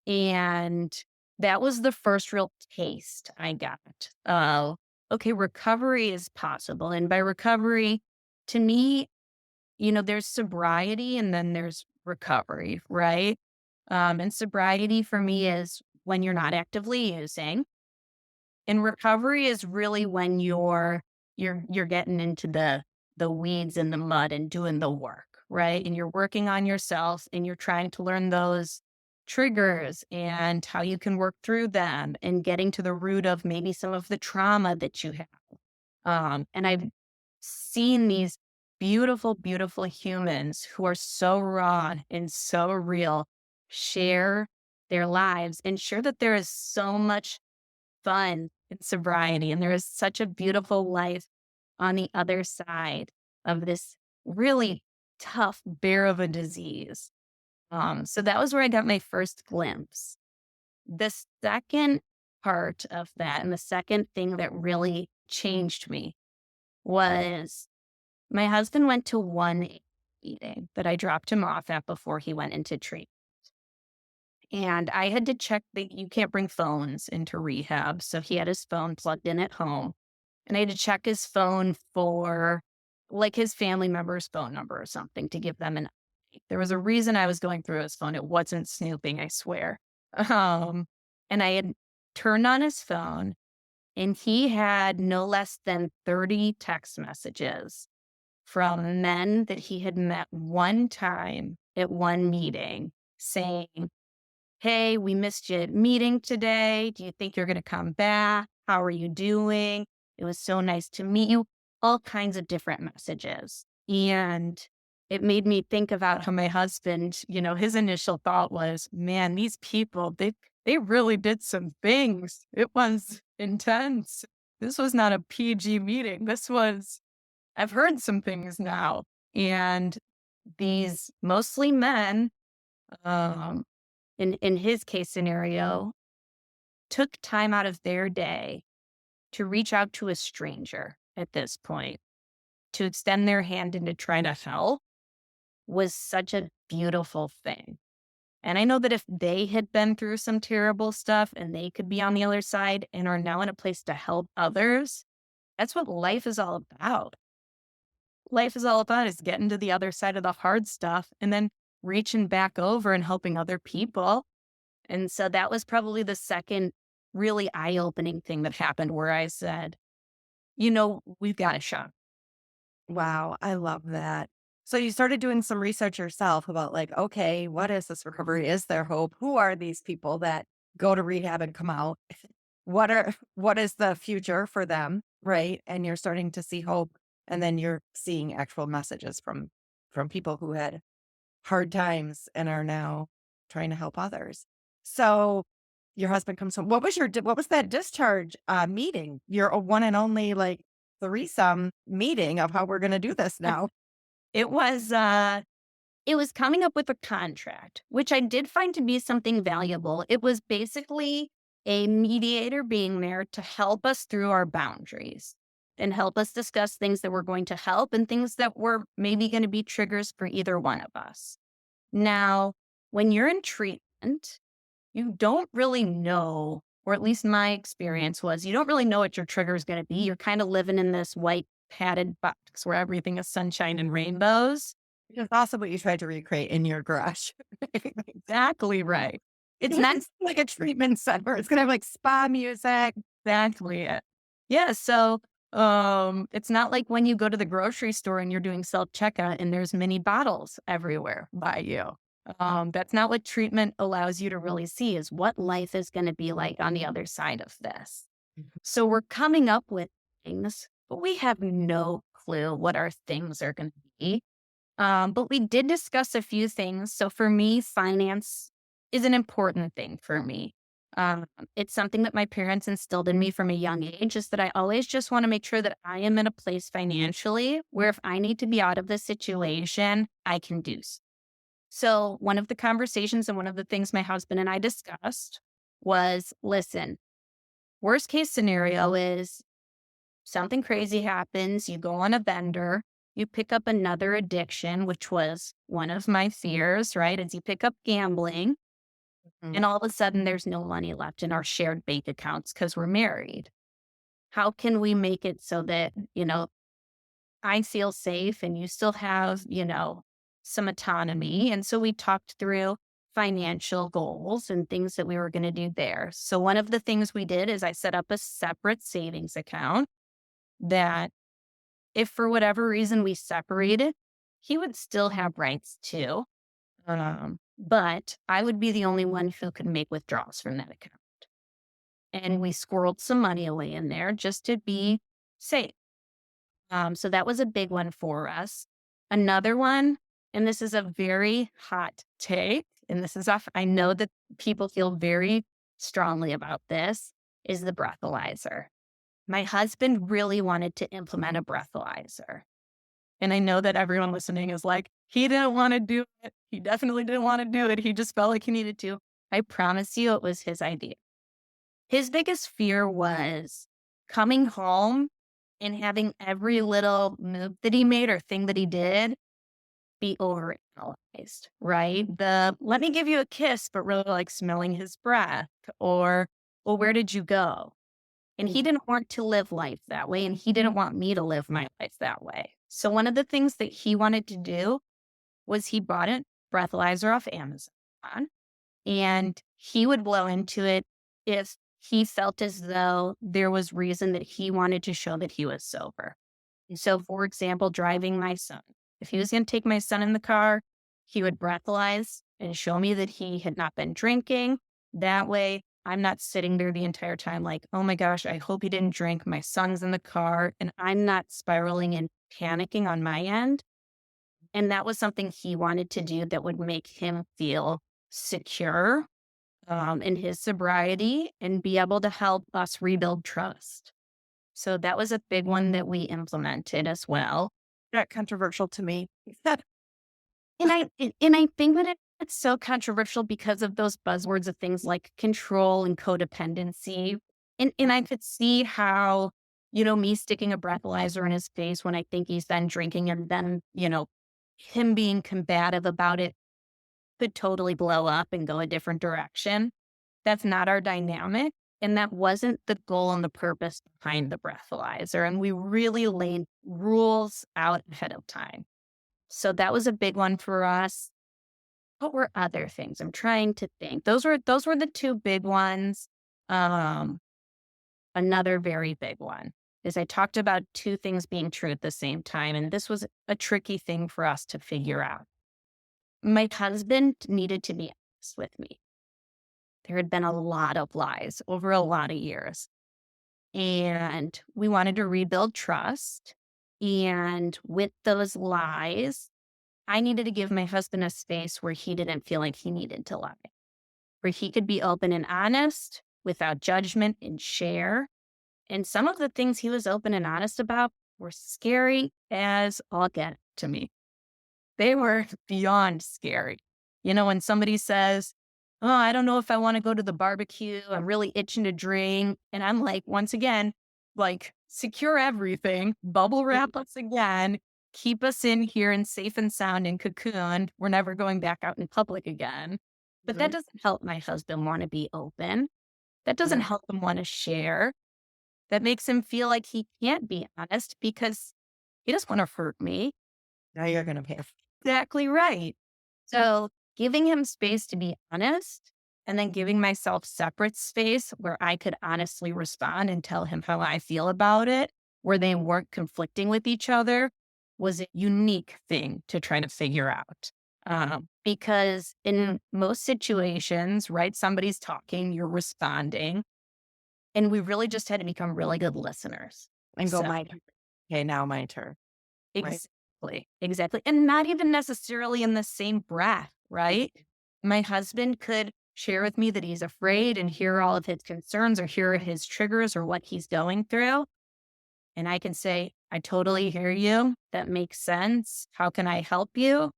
And that was the first real taste I got of, okay, recovery is possible. And by recovery, to me, there's sobriety and then there's recovery, right? And sobriety for me is when you're not actively using. And recovery is really when you're getting into the weeds and the mud and doing the work, right? And you're working on yourself and you're trying to learn those triggers and how you can work through them and getting to the root of maybe some of the trauma that you have. And I've seen these beautiful, beautiful humans who are so raw and so real share their lives and share that there is so much fun in sobriety and there is such a beautiful life on the other side of this really tough bear of a disease. So that was where I got my first glimpse. The second part of that, and the second thing that really changed me was my husband went to one meeting that I dropped him off at before he went into treatment. And I had to check that you can't bring phones into rehab. So he had his phone plugged in at home. And I had to check his phone for like his family member's phone number or something to give them an update. There was a reason I was going through his phone. It wasn't snooping, I swear. Um, and I had turned on his phone and he had no less than 30 text messages from men that he had met one time at one meeting saying, "Hey, we missed you at meeting today. Do you think you're going to come back? How are you doing? It was so nice to meet you." All kinds of different messages. And it made me think about how my husband, his initial thought was, man, these people, they really did some things. It was intense. This was not a PG meeting. I've heard some things now. And these mostly men, um, in his case scenario, took time out of their day to reach out to a stranger at this point, to extend their hand and to try to help was such a beautiful thing. And I know that if they had been through some terrible stuff and they could be on the other side and are now in a place to help others, that's what life is all about. Life is all about is getting to the other side of the hard stuff and then reaching back over and helping other people. And so that was probably the second really eye-opening thing that happened where I said, we've got a shot. Wow, I love that. So you started doing some research yourself about like, okay, what is this recovery? Is there hope? Who are these people that go to rehab and come out? What is the future for them, right? And you're starting to see hope and then you're seeing actual messages from people who had hard times and are now trying to help others. So your husband comes home. What was that discharge meeting? Your one and only like threesome meeting of how we're going to do this now. It was coming up with a contract, which I did find to be something valuable. It was basically a mediator being there to help us through our boundaries and help us discuss things that were going to help and things that were maybe going to be triggers for either one of us. Now, when you're in treatment, you don't really know, or at least my experience was, you don't really know what your trigger is going to be. You're kind of living in this white padded box where everything is sunshine and rainbows. Which is also what you tried to recreate in your garage. Exactly right. It's not It's like a treatment center. It's going to have like spa music. exactly it. Yeah. So it's not like when you go to the grocery store and you're doing self checkout and there's mini bottles everywhere by you. That's not what treatment allows you to really see is what life is going to be like on the other side of this. So we're coming up with things, but we have no clue what our things are going to be. But we did discuss a few things. So for me, finance is an important thing for me. Um, it's something that my parents instilled in me from a young age is that I always just want to make sure that I am in a place financially where if I need to be out of this situation, I can do so. So, one of the conversations and one of the things my husband and I discussed was listen, worst case scenario is something crazy happens, you go on a bender, you pick up another addiction, which was one of my fears, right? As you pick up gambling, Mhm. and all of a sudden there's no money left in our shared bank accounts because we're married. How can we make it so that, I feel safe and you still have, some autonomy? And so we talked through financial goals and things that we were going to do there. So one of the things we did is I set up a separate savings account that if for whatever reason we separated, he would still have rights to. But I would be the only one who could make withdrawals from that account. And we squirreled some money away in there just to be safe. So that was a big one for us. Another one, and this is a very hot take, and this is off, I know that people feel very strongly about this, is the breathalyzer. My husband really wanted to implement a breathalyzer. And I know that everyone listening is like, he didn't want to do it. He definitely didn't want to do it. He just felt like he needed to. I promise you it was his idea. His biggest fear was coming home and having every little move that he made or thing that he did be overanalyzed, right? The let me give you a kiss, but really like smelling his breath or, well, where did you go? And he didn't want to live life that way. And he didn't want me to live my life that way. So one of the things that he wanted to do was he bought a breathalyzer off Amazon and he would blow into it if he felt as though there was reason that he wanted to show that he was sober. So, for example, driving my son. If he was going to take my son in the car, he would breathalyze and show me that he had not been drinking. That way, I'm not sitting there the entire time like, oh my gosh, I hope he didn't drink. My son's in the car, and I'm not spiraling and panicking on my end. And that was something he wanted to do that would make him feel secure in his sobriety and be able to help us rebuild trust. So that was a big one that we implemented as well. Not controversial to me. And I think that it's so controversial because of those buzzwords of things like control and codependency. And I could see how, me sticking a breathalyzer in his face when I think he's done drinking and then, him being combative about it could totally blow up and go a different direction. That's not our dynamic. And that wasn't the goal and the purpose behind the breathalyzer. And we really laid rules out ahead of time. So that was a big one for us. What were other things? I'm trying to think. Those were the two big ones. Um, Another very big one is I talked about two things being true at the same time. And this was a tricky thing for us to figure out. My husband needed to be honest with me. There had been a lot of lies over a lot of years. And we wanted to rebuild trust. And with those lies, I needed to give my husband a space where he didn't feel like he needed to lie, where he could be open and honest without judgment and share. And some of the things he was open and honest about were scary as all get to me. They were beyond scary. When somebody says, oh, I don't know if I want to go to the barbecue. I'm really itching to drink. And I'm like, once again, like, secure everything, bubble wrap us again, keep us in here and safe and sound and cocooned. We're never going back out in public again. But that Mhm. doesn't help my husband want to be open. That doesn't No. help him want to share. That makes him feel like he can't be honest because he doesn't want to hurt me. Now you're gonna pay. Exactly right. So giving him space to be honest and then giving myself separate space where I could honestly respond and tell him how I feel about it, where they weren't conflicting with each other, was a unique thing to try to figure out. Because in most situations, right, somebody's talking, you're responding, and we really just had to become really good listeners. And go So my turn. Okay, now my turn. Right. exactly, exactly. And not even necessarily in the same breath, right? My husband could share with me that he's afraid and hear all of his concerns or hear his triggers or what he's going through. And I can say, I totally hear you. That makes sense. How can I help you?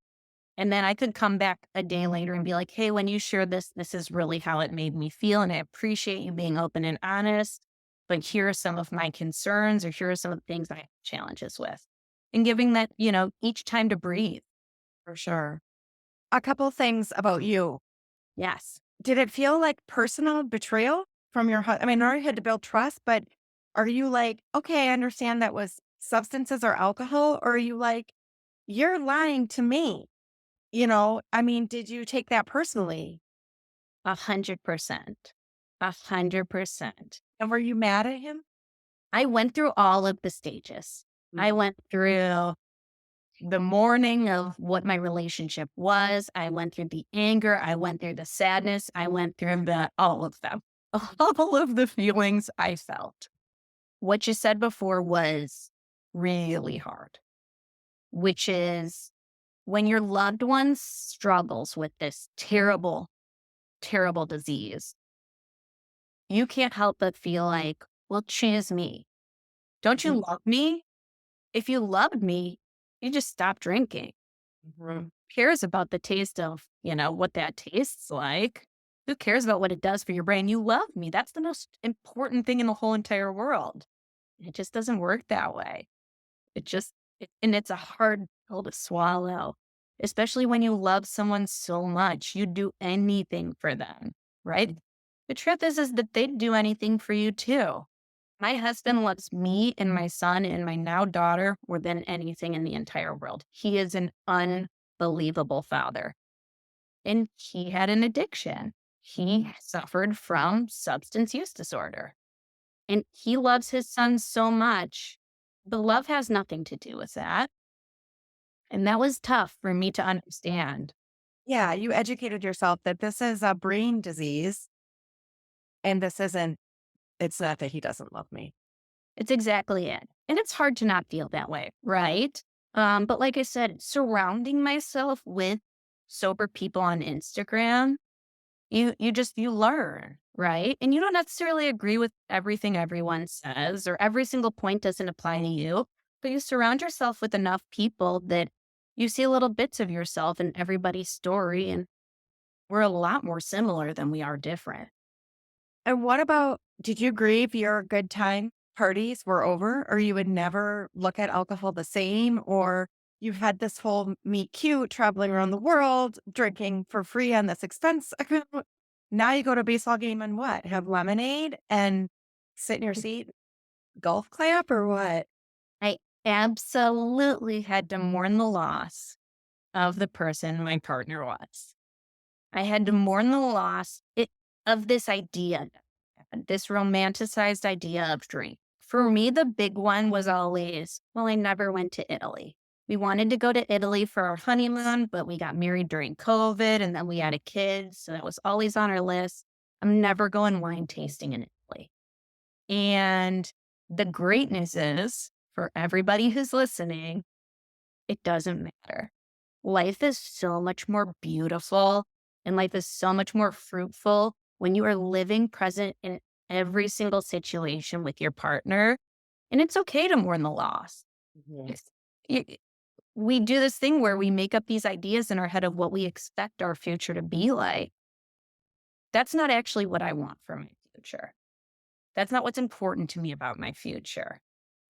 And then I could come back a day later and be like, hey, when you shared this, this is really how it made me feel. And I appreciate you being open and honest. But here are some of my concerns, or here are some of the things I have challenges with. And giving that, each time to breathe. For sure. A couple things about you. Yes. Did it feel like personal betrayal from your husband? I mean, I know you had to build trust, but are you like, okay, I understand that was substances or alcohol? Or are you like, you're lying to me? I mean, did you take that personally? 100%. 100%. And were you mad at him? I went through all of the stages. I Mm. went through the mourning of what my relationship was. I went through the anger. I went through the sadness. I went through all of them, all of the feelings I felt. What you said before was really hard, which is when your loved one struggles with this terrible, terrible disease, you can't help but feel like, well, choose me. Don't you love me? If you loved me, you just stop drinking. Mhm. Who cares about the taste of, what that tastes like? Who cares about what it does for your brain? You love me. That's the most important thing in the whole entire world. It just doesn't work that way. And it's a hard pill to swallow, especially when you love someone so much. You'd do anything for them, right? The truth is that they'd do anything for you too. My husband loves me and my son and my now daughter more than anything in the entire world. He is an unbelievable father. And he had an addiction. He suffered from substance use disorder. And he loves his son so much. The love has nothing to do with that. And that was tough for me to understand. Yeah, you educated yourself that this is a brain disease and it's not that he doesn't love me. It's exactly it. And it's hard to not feel that way, right? But like I said, surrounding myself with sober people on Instagram, you learn, right? And you don't necessarily agree with everything everyone says, or every single point doesn't apply to you, but you surround yourself with enough people that you see little bits of yourself in everybody's story, and we're a lot more similar than we are different. And what about, did you grieve your good time parties were over, or you would never look at alcohol the same, or you had this whole meet cute traveling around the world, drinking for free on this expense account. Now you go to a baseball game and what? Have lemonade and sit in your seat, golf clap, or what? I absolutely had to mourn the loss of the person my partner was. I had to mourn the of this idea, this romanticized idea of drink. For me, the big one was always, well, I never went to Italy. We wanted to go to Italy for our honeymoon, but we got married during COVID and then we had a kid. So that was always on our list. I'm never going wine tasting in Italy. And the greatness is for everybody who's listening, it doesn't matter. Life is so much more beautiful and life is so much more fruitful when you are living present in every single situation with your partner. And it's okay to mourn the loss. Mhm. It's- y- we do this thing where we make up these ideas in our head of what we expect our future to be like. That's not actually what I want for my future. That's not what's important to me about my future.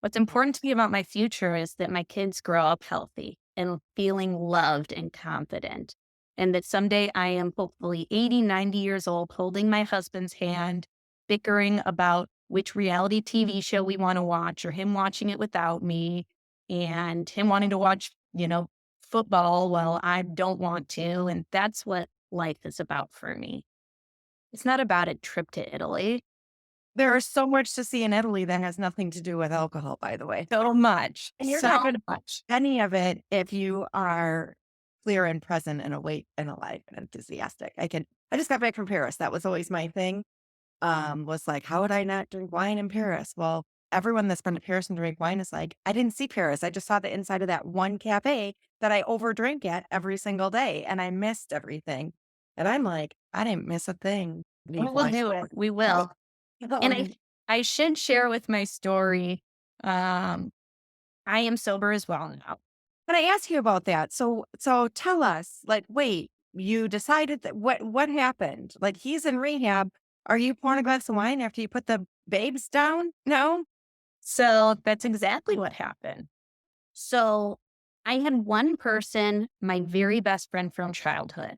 What's important to me about my future is that my kids grow up healthy and feeling loved and confident. And that someday I am hopefully 80, 90 years old, holding my husband's hand, bickering about which reality TV show we want to watch, or him watching it without me, and him wanting to watch, football while I don't want to. And that's what life is about for me. It's not about a trip to Italy. There is so much to see in Italy that has nothing to do with alcohol, by the way. So much, And you're not so going to much. any of it if you are clear and present and awake and alive and enthusiastic. I just got back from Paris. That was always my thing. Was like, how would I not drink wine in Paris? Well, everyone that's been to Paris and drink wine is like, I didn't see Paris. I just saw the inside of that one cafe that I overdrank at every single day and I missed everything. And I'm like, I didn't miss a thing We will before I do saw it. We will. it. And I should share with my story. Um, I am sober as well now. Can I ask you about that? So tell us, like, wait, you decided that what happened? Like he's in rehab. Are you pouring a glass of wine after you put the babes down? No? So that's exactly what happened. So I had one person, my very best friend from childhood,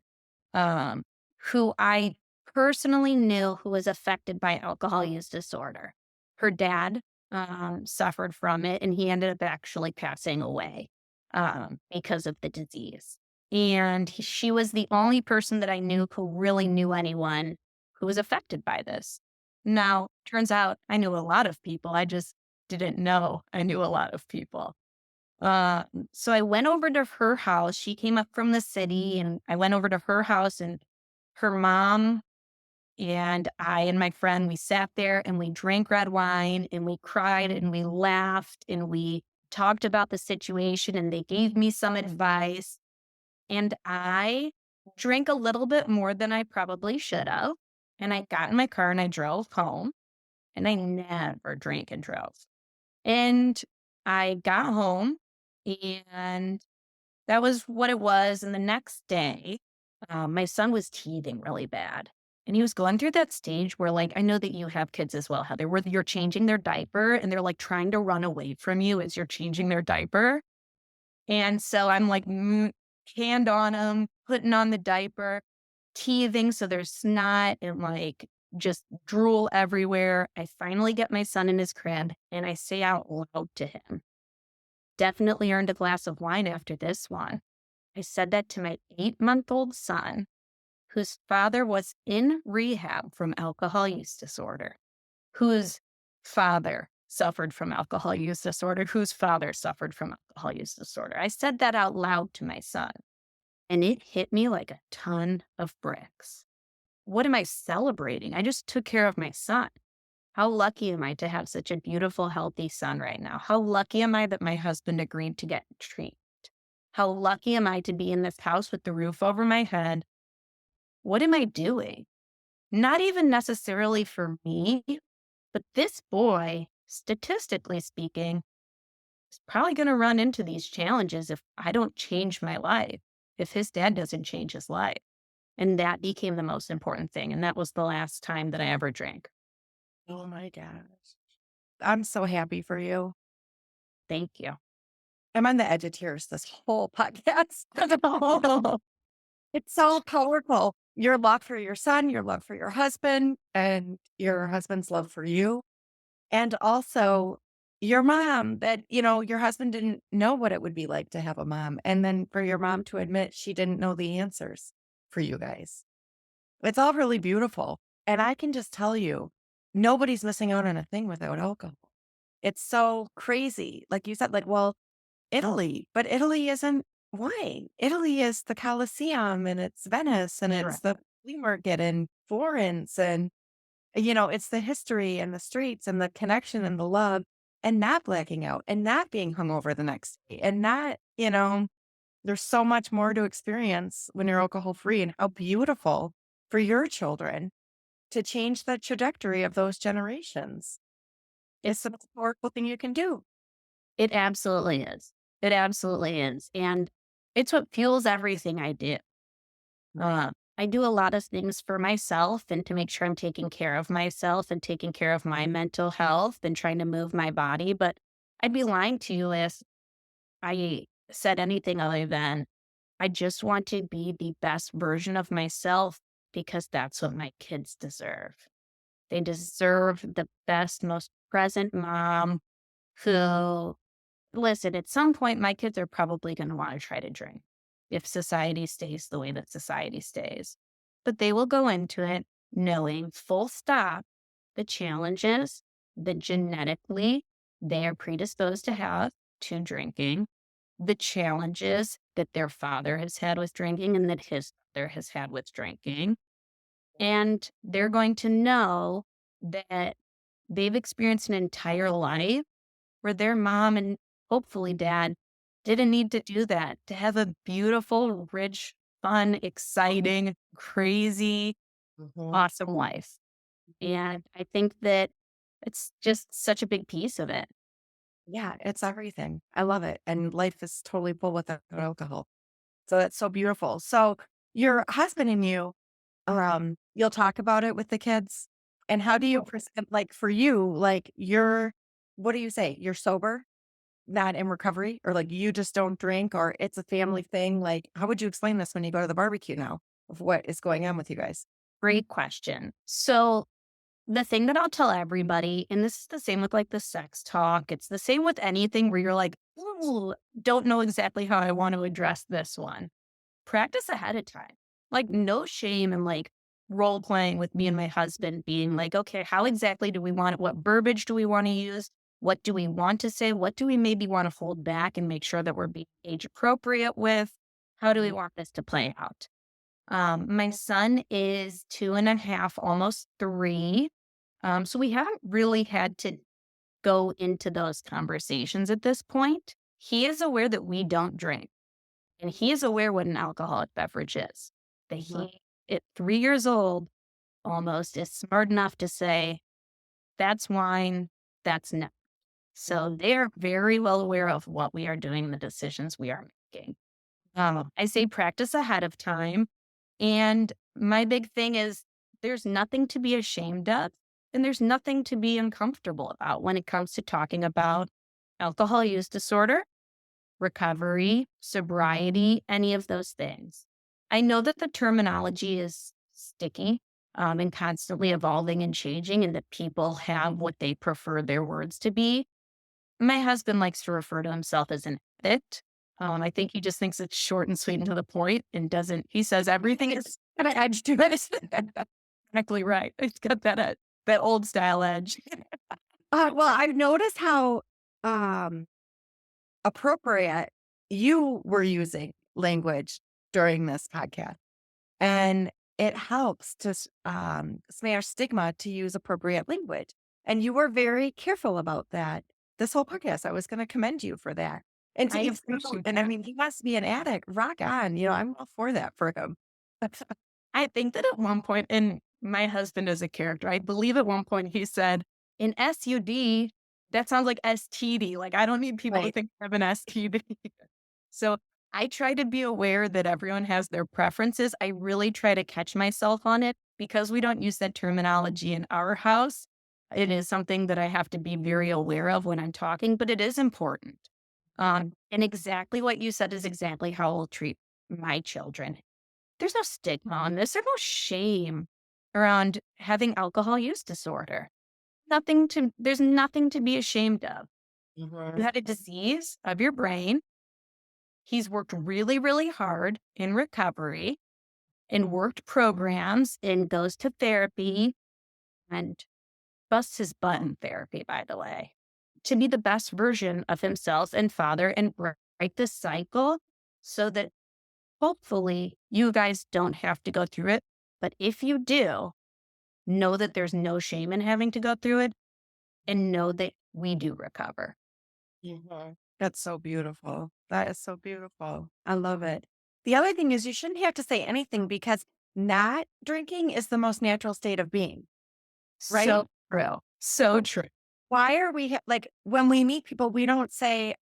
um, who I personally knew who was affected by alcohol use disorder. Her dad suffered from it, and he ended up actually passing away because of the disease. And she was the only person that I knew who really knew anyone who was affected by this. Now, turns out I knew a lot of people. I just didn't know I knew a lot of people. Uh, so I went over to her house. She came up from the city and I went over to her house and her mom and I and my friend, we sat there and we drank red wine and we cried and we laughed and we talked about the situation and they gave me some advice. And I drank a little bit more than I probably should have. And I got in my car and I drove home and I never drank and drove. And I got home and that was what it was. And the next day, my son was teething really bad. And he was going through that stage where, like, I know that you have kids as well, Heather, where you're changing their diaper and they're like trying to run away from you as you're changing their diaper. And so I'm like, hand on him, putting on the diaper, teething. So there's snot and like just drool everywhere. I finally get my son in his crib and I say out loud to him, definitely earned a glass of wine after this one. I said that to my 8-month-old son, whose father was in rehab from alcohol use disorder, whose father suffered from alcohol use disorder, whose father suffered from alcohol use disorder. I said that out loud to my son, and it hit me like a ton of bricks. What am I celebrating? I just took care of my son. How lucky am I to have such a beautiful, healthy son right now? How lucky am I that my husband agreed to get treatment? How lucky am I to be in this house with the roof over my head? What am I doing? Not even necessarily for me, but this boy, statistically speaking, is probably going to run into these challenges if I don't change my life, if his dad doesn't change his life. And that became the most important thing. And that was the last time that I ever drank. Oh my gosh. I'm so happy for you. Thank you. I'm on the edge of tears this whole podcast. It's so powerful. Your love for your son, your love for your husband, and your husband's love for you. And also your mom that, your husband didn't know what it would be like to have a mom. And then for your mom to admit she didn't know the answers for you guys. It's all really beautiful. And I can just tell you, nobody's missing out on a thing without alcohol. It's so crazy. Like you said, like, well, Italy, but Italy isn't wine. Italy is the Colosseum and it's Venice and it's Correct. the flea market in Florence and it's the history and the streets and the connection and the love and not blacking out and not being hungover the next day and not, there's so much more to experience when you're alcohol free and how beautiful for your children to change the trajectory of those generations. It's the most powerful thing you can do. It absolutely is. It absolutely is. And it's what fuels everything I do. I do a lot of things for myself and to make sure I'm taking care of myself and taking care of my mental health and trying to move my body. But I'd be lying to you if I said anything other than I just want to be the best version of myself because that's what my kids deserve. They deserve the best, most present mom who, listen, at some point, my kids are probably going to want to try to drink if society stays the way that society stays. But they will go into it knowing full stop the challenges that genetically they are predisposed to have to drinking, the challenges that their father has had with drinking and that his father has had with drinking. And they're going to know that they've experienced an entire life where their mom and hopefully dad didn't need to do that to have a beautiful, rich fun, exciting, crazy, Mhm. awesome life. And I think that it's just such a big piece of it. Yeah, it's everything. I love it. And life is totally full without alcohol. So that's so beautiful. So your husband and you, you'll talk about it with the kids. And how do you present, like for you, like you're, what do you say? You're sober, not in recovery, or like you just don't drink, or it's a family thing. Like, how would you explain this when you go to the barbecue now of what is going on with you guys? Great question. So, the thing that I'll tell everybody, and this is the same with like the sex talk, it's the same with anything where you're like, "Ooh, don't know exactly how I want to address this one." Practice ahead of time. Like, no shame in like role playing with me and my husband being like, okay, how exactly do we want it? What verbiage do we want to use? What do we want to say? What do we maybe want to hold back and make sure that we're being age appropriate with? How do we want this to play out? My son is 2.5, almost 3. So we haven't really had to go into those conversations at this point. He is aware that we don't drink, and he is aware what an alcoholic beverage is. That Mhm. he, at 3 years old, almost is smart enough to say, that's wine, that's no. So they're very well aware of what we are doing, the decisions we are making. I say practice ahead of time. And my big thing is there's nothing to be ashamed of, and there's nothing to be uncomfortable about when it comes to talking about alcohol use disorder, recovery, sobriety, any of those things. I know that the terminology is sticky, and constantly evolving and changing, and that people have what they prefer their words to be. My husband likes to refer to himself as an addict. I think he just thinks it's short and sweet and to the point and doesn't, he says everything is got an edge to it. Exactly right. It's got that old style edge. Well, I've noticed how um, appropriate you were using language during this podcast. And it helps to smash stigma to use appropriate language. And you were very careful about that. This whole podcast, I was going to commend you for that. And to I each, appreciate and I that. mean, he wants to be an addict. Rock on. I'm all for that for him. I think that at one point, and my husband is a character, I believe at one point he said, in SUD, that sounds like STD. Like, I don't need people to Right. think I have an STD. So I try to be aware that everyone has their preferences. I really try to catch myself on it because we don't use that terminology in our house. It is something that I have to be very aware of when I'm talking, but it is important. And exactly what you said is exactly how I'll treat my children. There's no stigma on this. There's no shame around having alcohol use disorder. There's nothing to be ashamed of. You Mhm. had a disease of your brain. He's worked really, really hard in recovery and worked programs and goes to therapy and busts his butt in therapy, by the way, to be the best version of himself and father and break this cycle so that hopefully you guys don't have to go through it. But if you do, know that there's no shame in having to go through it and know that we do recover. Mhm. That's so beautiful. That is so beautiful. I love it. The other thing is you shouldn't have to say anything because not drinking is the most natural state of being, right? So true. So true. Why are we like when we meet people, we don't say,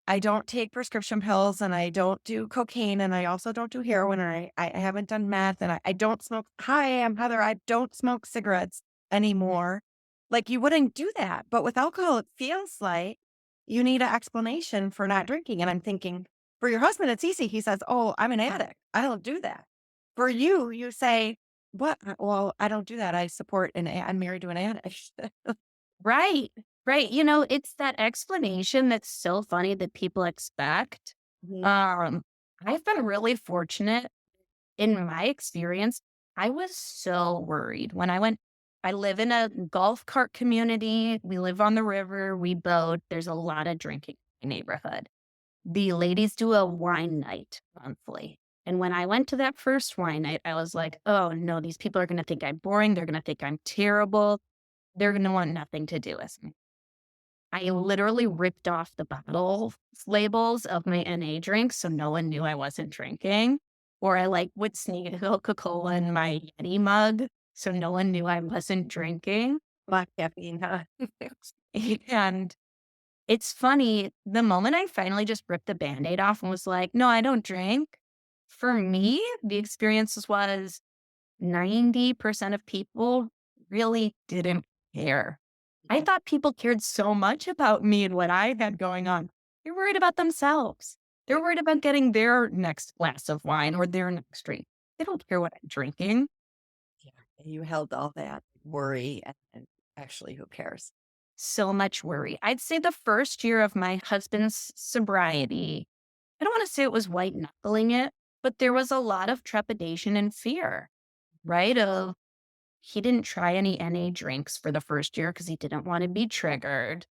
I don't take prescription pills and I don't do cocaine and I also don't do heroin and I haven't done meth and I don't smoke. Hi, I'm Heather. I don't smoke cigarettes anymore. Like you wouldn't do that. But with alcohol, it feels like you need an explanation for not drinking. And I'm thinking, for your husband, it's easy. He says, oh, I'm an addict. I don't do that. For you, you say, what? Well, I don't do that. I support I'm married to an addict. Right. Right. You know, it's that explanation that's so funny that people expect. Mhm. Um, I've been really fortunate in my experience. I was so worried when I live in a golf cart community. We live on the river. We boat. There's a lot of drinking in the neighborhood. The ladies do a wine night monthly. And when I went to that first wine night, I was like, oh no, these people are going to think I'm boring. They're going to think I'm terrible. They're going to want nothing to do with me. I literally ripped off the bottle labels of my NA drinks so no one knew I wasn't drinking. or I like would sneak a Coca-Cola in my Yeti mug so no one knew I wasn't drinking. Black caffeine, huh? And it's funny, the moment I finally just ripped the Band-Aid off and was like, "No, I don't drink," for me, the experience was 90% of people really didn't care. I Yeah. thought people cared so much about me and what I had going on. They're worried about themselves. They're worried about getting their next glass of wine or their next drink. They don't care what I'm drinking. Yeah. You held all that worry and actually who cares? So much worry. I'd say the first year of my husband's sobriety, I don't want to say it was white knuckling it, but there was a lot of trepidation and fear, right? Of he didn't try any NA drinks for the first year because he didn't want to be triggered.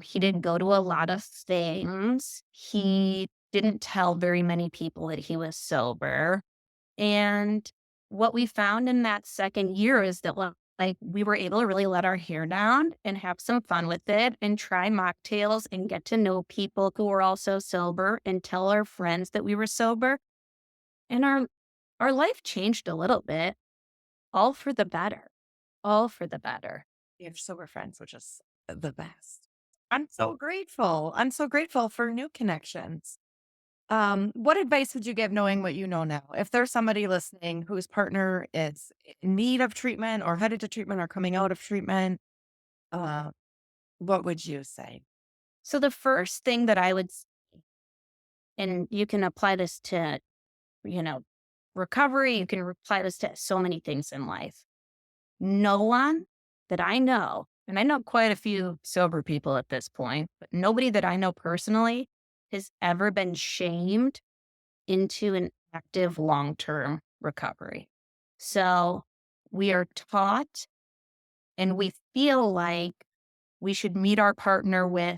He didn't go to a lot of things. He didn't tell very many people that he was sober. And what we found in that second year is that, like, we were able to really let our hair down and have some fun with it and try mocktails and get to know people who were also sober and tell our friends that we were sober. And our life changed a little bit, all for the better, all for the better. You have sober friends, which is the best. I'm so grateful. I'm so grateful for new connections. What advice would you give knowing what you know now? If there's somebody listening whose partner is in need of treatment or headed to treatment or coming out of treatment, uh, what would you say? So the first thing that I would, and you can apply this to, you know, recovery, you can apply this to so many things in life. No one that I know, and I know quite a few sober people at this point, but nobody that I know personally has ever been shamed into an active long term recovery. So we are taught and we feel like we should meet our partner with,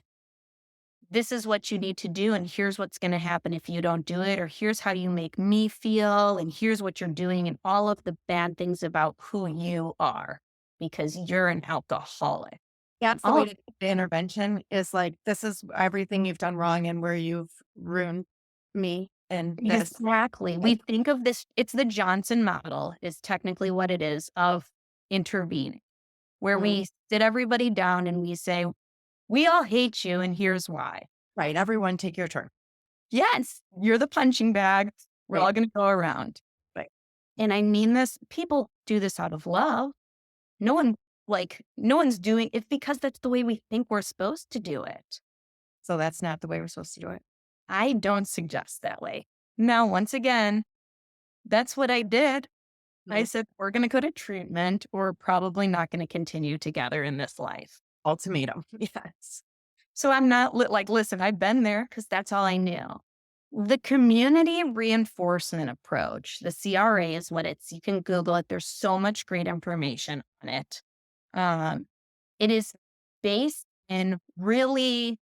this is what you need to do, and here's what's going to happen if you don't do it, or here's how you make me feel, and here's what you're doing, and all of the bad things about who you are because you're an alcoholic. That's the All way of to do the intervention is like, this is everything you've done wrong and where you've ruined me. And this, exactly. We think of this, it's the Johnson model, is technically what it is of intervening, where Mhm. we sit everybody down and we say, we all hate you, and here's why. Right. Everyone take your turn. Yes, you're the punching bag. We're Right. all going to go around. Right. And I mean this, people do this out of love. No one, no one's doing it because that's the way we think we're supposed to do it. So that's not the way we're supposed to do it. I don't suggest that way. Now, once again, that's what I did. I Mhm. said, we're going to go to treatment. We're probably not going to continue together in this life. Ultimatum. Yes. So I'm not like, listen, I've been there because that's all I knew. The community reinforcement approach, the CRA is what it's, you can Google it. There's so much great information on it. Um, it is based in really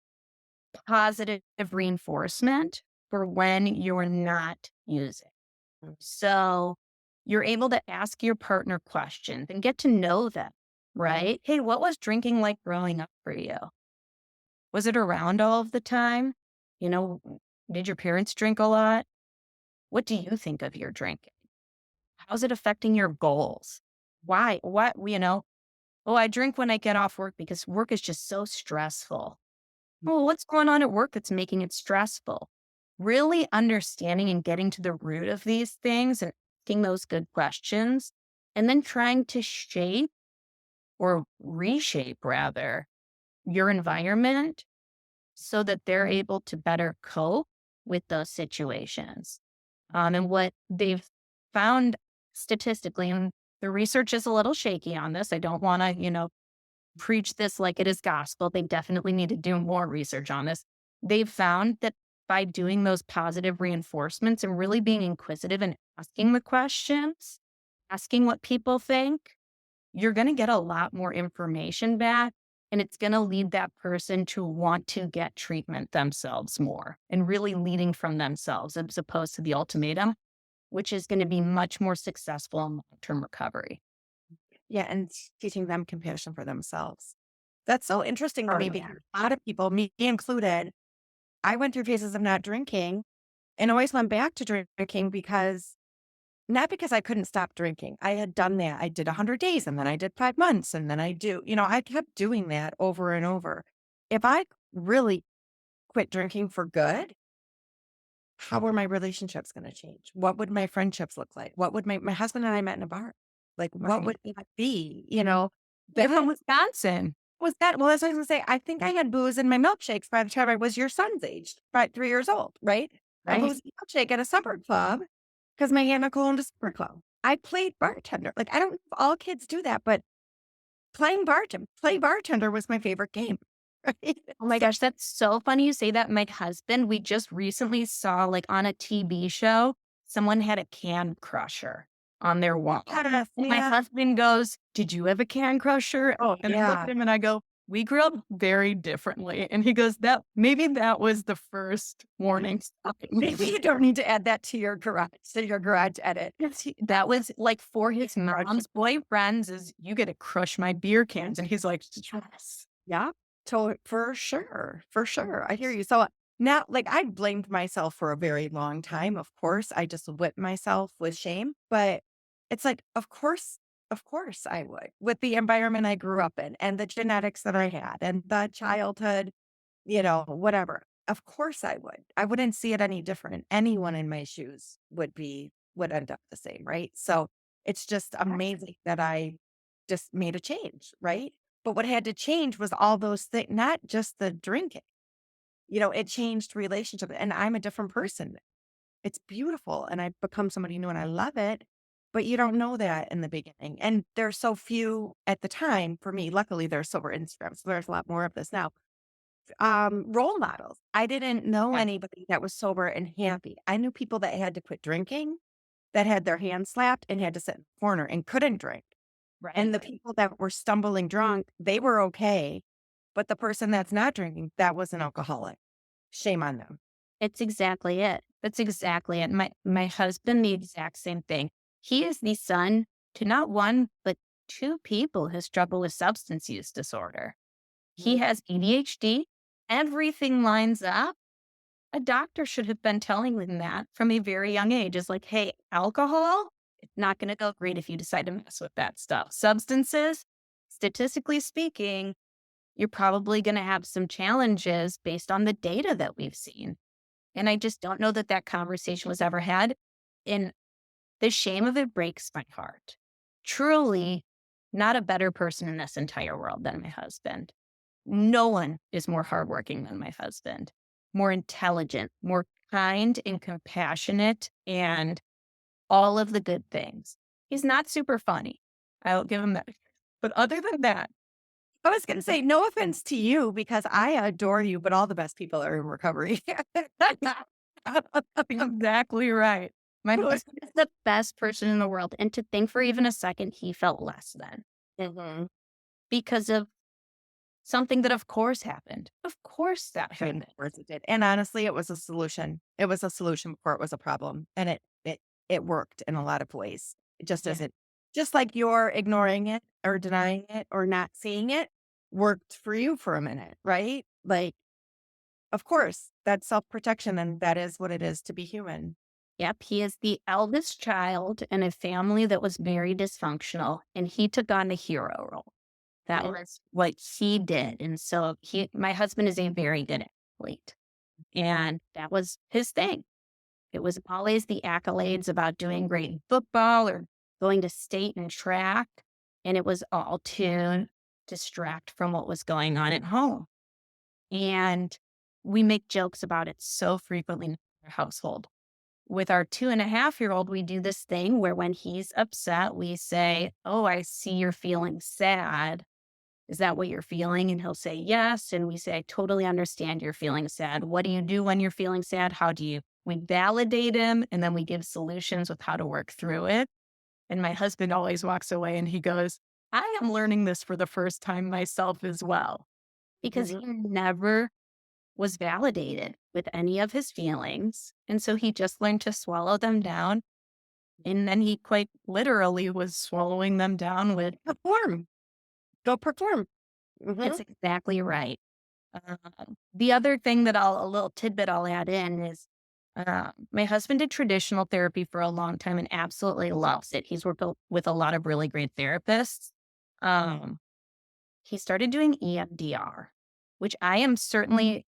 positive reinforcement for when you're not using. Mm. So you're able to ask your partner questions and get to know them, right? Hey, what was drinking like growing up for you? Was it around all of the time? You know, did your parents drink a lot? What do you think of your drinking? How's it affecting your goals? Why? What, oh, I drink when I get off work because work is just so stressful. Well, what's going on at work that's making it stressful? Really understanding and getting to the root of these things and asking those good questions, and then trying to shape or reshape, rather, your environment so that they're able to better cope with those situations. And what they've found statistically, and the research is a little shaky on this. I don't want to, preach this like it is gospel. They definitely need to do more research on this. They've found that by doing those positive reinforcements and really being inquisitive and asking the questions, asking what people think, you're going to get a lot more information back. And it's going to lead that person to want to get treatment themselves more and really leading from themselves as opposed to the ultimatum, which is going to be much more successful in long term recovery. Yeah. And teaching them compassion for themselves. That's so interesting to Oh, me yeah. because a lot of people, me included, I went through phases of not drinking and always went back to drinking because not because I couldn't stop drinking. I had done that. I did 100 days and then I did 5 months and then I kept doing that over and over. If I really quit drinking for good, how were my relationships going to change? What would my friendships look like? What would my husband and I met in a bar? Like, what Right. would that be? Live That in Wisconsin. was that. Well, that's what I was going to say. I think I had booze in my milkshakes by the time I was your son's age, about 3 years old, right? A Right. boozy milkshake at a supper club because my aunt Nicole owned a supper club. I played bartender. Like, I don't know if all kids do that, but play bartender was my favorite game. Right? Oh my gosh, that's so funny you say that. My husband, we just recently saw like on a TV show, someone had a can crusher on their wall. Yes, And my yeah. husband goes, "Did you have a can crusher?" Oh, And I look yeah. at him and I go, "We grew up very differently." And he goes, that was the first warning sign. Maybe you don't need to add that to your garage edit. That was like for his Garage. mom's boyfriends is you get to crush my beer cans. And he's like, "Yes." Yeah, for sure, for sure. I hear you. So now, like, I blamed myself for a very long time. Of course, I just whipped myself with shame. But it's like, of course, I would with the environment I grew up in and the genetics that I had and the childhood, whatever. Of course, I would. I wouldn't see it any different. Anyone in my shoes would end up the same, right? So it's just amazing that I just made a change, right? But what had to change was all those things, not just the drinking. It changed relationship and I'm a different person. It's beautiful and I've become somebody new and I love it. But you don't know that in the beginning. And there's so few at the time for me. Luckily, there's sober Instagram. So there's a lot more of this now. Role models. I didn't know Yeah. anybody that was sober and happy. I knew people that had to quit drinking, that had their hands slapped and had to sit in the corner and couldn't drink. Right. And the people that were stumbling drunk, they were okay. But the person that's not drinking, that was an alcoholic. Shame on them. It's exactly it. That's exactly it. My husband, the exact same thing. He is the son to not one, but two people who struggle with substance use disorder. He Mhm. has ADHD. Everything lines up. A doctor should have been telling him that from a very young age. Is like, hey, alcohol, it's not going to go great if you decide to mess with that stuff. Substances, statistically speaking, you're probably going to have some challenges based on the data that we've seen. And I just don't know that that conversation was ever had. And the shame of it breaks my heart. Truly, not a better person in this entire world than my husband. No one is more hardworking than my husband, more intelligent, more kind and compassionate, and all of the good things. He's not super funny. I'll give him that. But other than that, I was going to say, no offense to you because I adore you, but all the best people are in recovery. exactly right. My husband is the best person in the world. And to think for even a second, he felt less than Mhm. because of something that, of course, happened. Of course, that Of happened. course it did. And honestly, it was a solution. It was a solution before it was a problem. And it worked in a lot of ways. It just Yeah. isn't just like you're ignoring it or denying it or not seeing it worked for you for a minute, right? Like, of course, that's self-protection and that is what it is to be human. Yep. He is the eldest child in a family that was very dysfunctional, and he took on the hero role. That Mhm. was what he did. And so my husband is a very good athlete, and that was his thing. It was always the accolades about doing great in football or going to state and track. And it was all to distract from what was going on at home. And we make jokes about it so frequently in our household. With our 2.5-year-old, we do this thing where when he's upset, we say, "Oh, I see you're feeling sad. Is that what you're feeling?" And he'll say, "Yes." And we say, "I totally understand you're feeling sad. What do you do when you're feeling sad? How do you?" We validate him and then we give solutions with how to work through it. And my husband always walks away and he goes, "I am learning this for the first time myself as well." Because he Mhm. never was validated with any of his feelings. And so he just learned to swallow them down. And then he quite literally was swallowing them down with, Perform. Go perform. that's Mhm. exactly right. The other thing that a little tidbit I'll add in is My husband did traditional therapy for a long time and absolutely loves it. He's worked with a lot of really great therapists. Um, he started doing EMDR, which I am certainly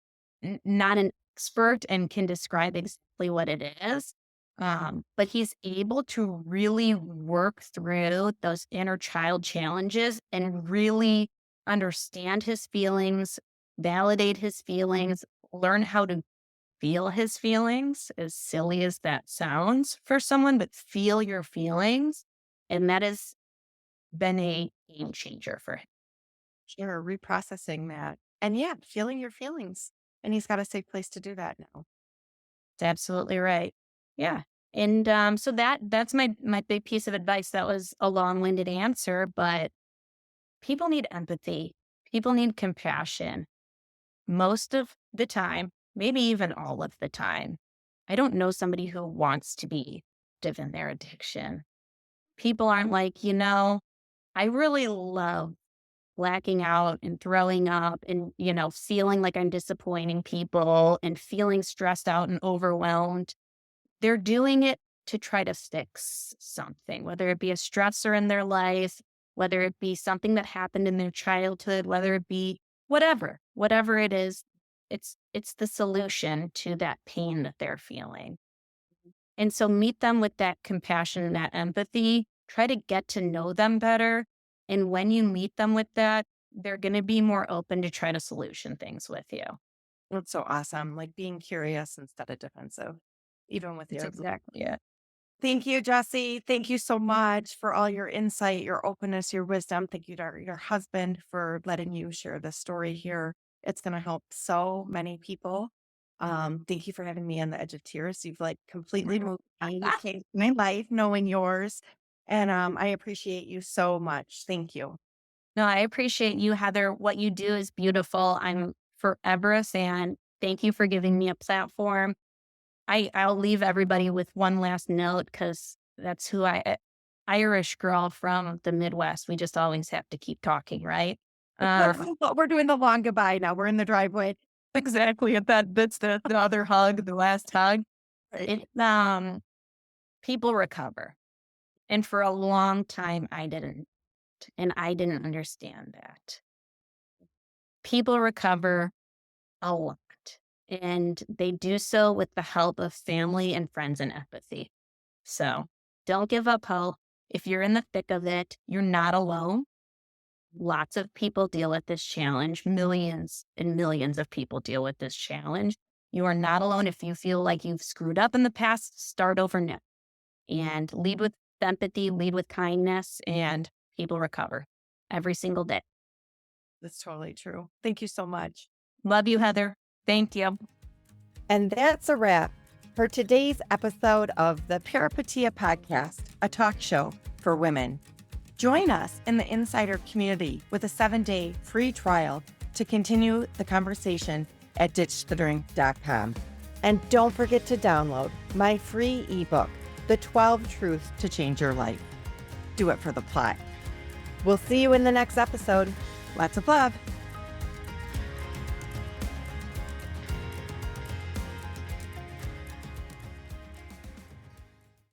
not an expert and can describe exactly what it is. But he's able to really work through those inner child challenges and really understand his feelings, validate his feelings, learn how to feel his feelings, as silly as that sounds for someone, but feel your feelings. And that has been a game changer for him. Sure, reprocessing that. And yeah, feeling your feelings. And he's got a safe place to do that now. That's absolutely right. Yeah. And so that's my big piece of advice. That was a long-winded answer, but people need empathy. People need compassion. Most of the time, maybe even all of the time. I don't know somebody who wants to be active in their addiction. People aren't like, I really love blacking out and throwing up and, feeling like I'm disappointing people and feeling stressed out and overwhelmed. They're doing it to try to fix something, whether it be a stressor in their life, whether it be something that happened in their childhood, whether it be whatever it is, it's the solution to that pain that they're feeling. And so meet them with that compassion and that empathy, try to get to know them better. And when you meet them with that, they're going to be more open to try to solution things with you. That's so awesome. Like being curious instead of defensive, even with That's your. exactly it. Thank you, Jessie. Thank you so much for all your insight, your openness, your wisdom. Thank you to your husband for letting you share this story here. It's going to help so many people. Thank you for having me on the edge of tears. You've like completely moved me. You changed my life knowing yours. And I appreciate you so much. Thank you. No, I appreciate you, Heather. What you do is beautiful. I'm forever a fan. Thank you for giving me a platform. I'll leave everybody with one last note because that's who Irish girl from the Midwest. We just always have to keep talking, right? We're doing the long goodbye now. We're in the driveway. Exactly. That's the other hug, the last hug. Right. People recover. And for a long time, I didn't. And I didn't understand that. People recover a lot. And they do so with the help of family and friends and empathy. So don't give up hope. If you're in the thick of it, you're not alone. Lots of people deal with this challenge. Millions and millions of people deal with this challenge. You are not alone. If you feel like you've screwed up in the past, start over now and lead with empathy, lead with kindness, and people recover every single day. That's totally true. Thank you so much. Love you, Heather. Thank you. And that's a wrap for today's episode of the Peripetia Podcast, a talk show for women. Join us in the Insider community with a 7-day free trial to continue the conversation at ditchthedrink.com. And don't forget to download my free ebook, The 12 Truths to Change Your Life. Do it for the plot. We'll see you in the next episode. Lots of love.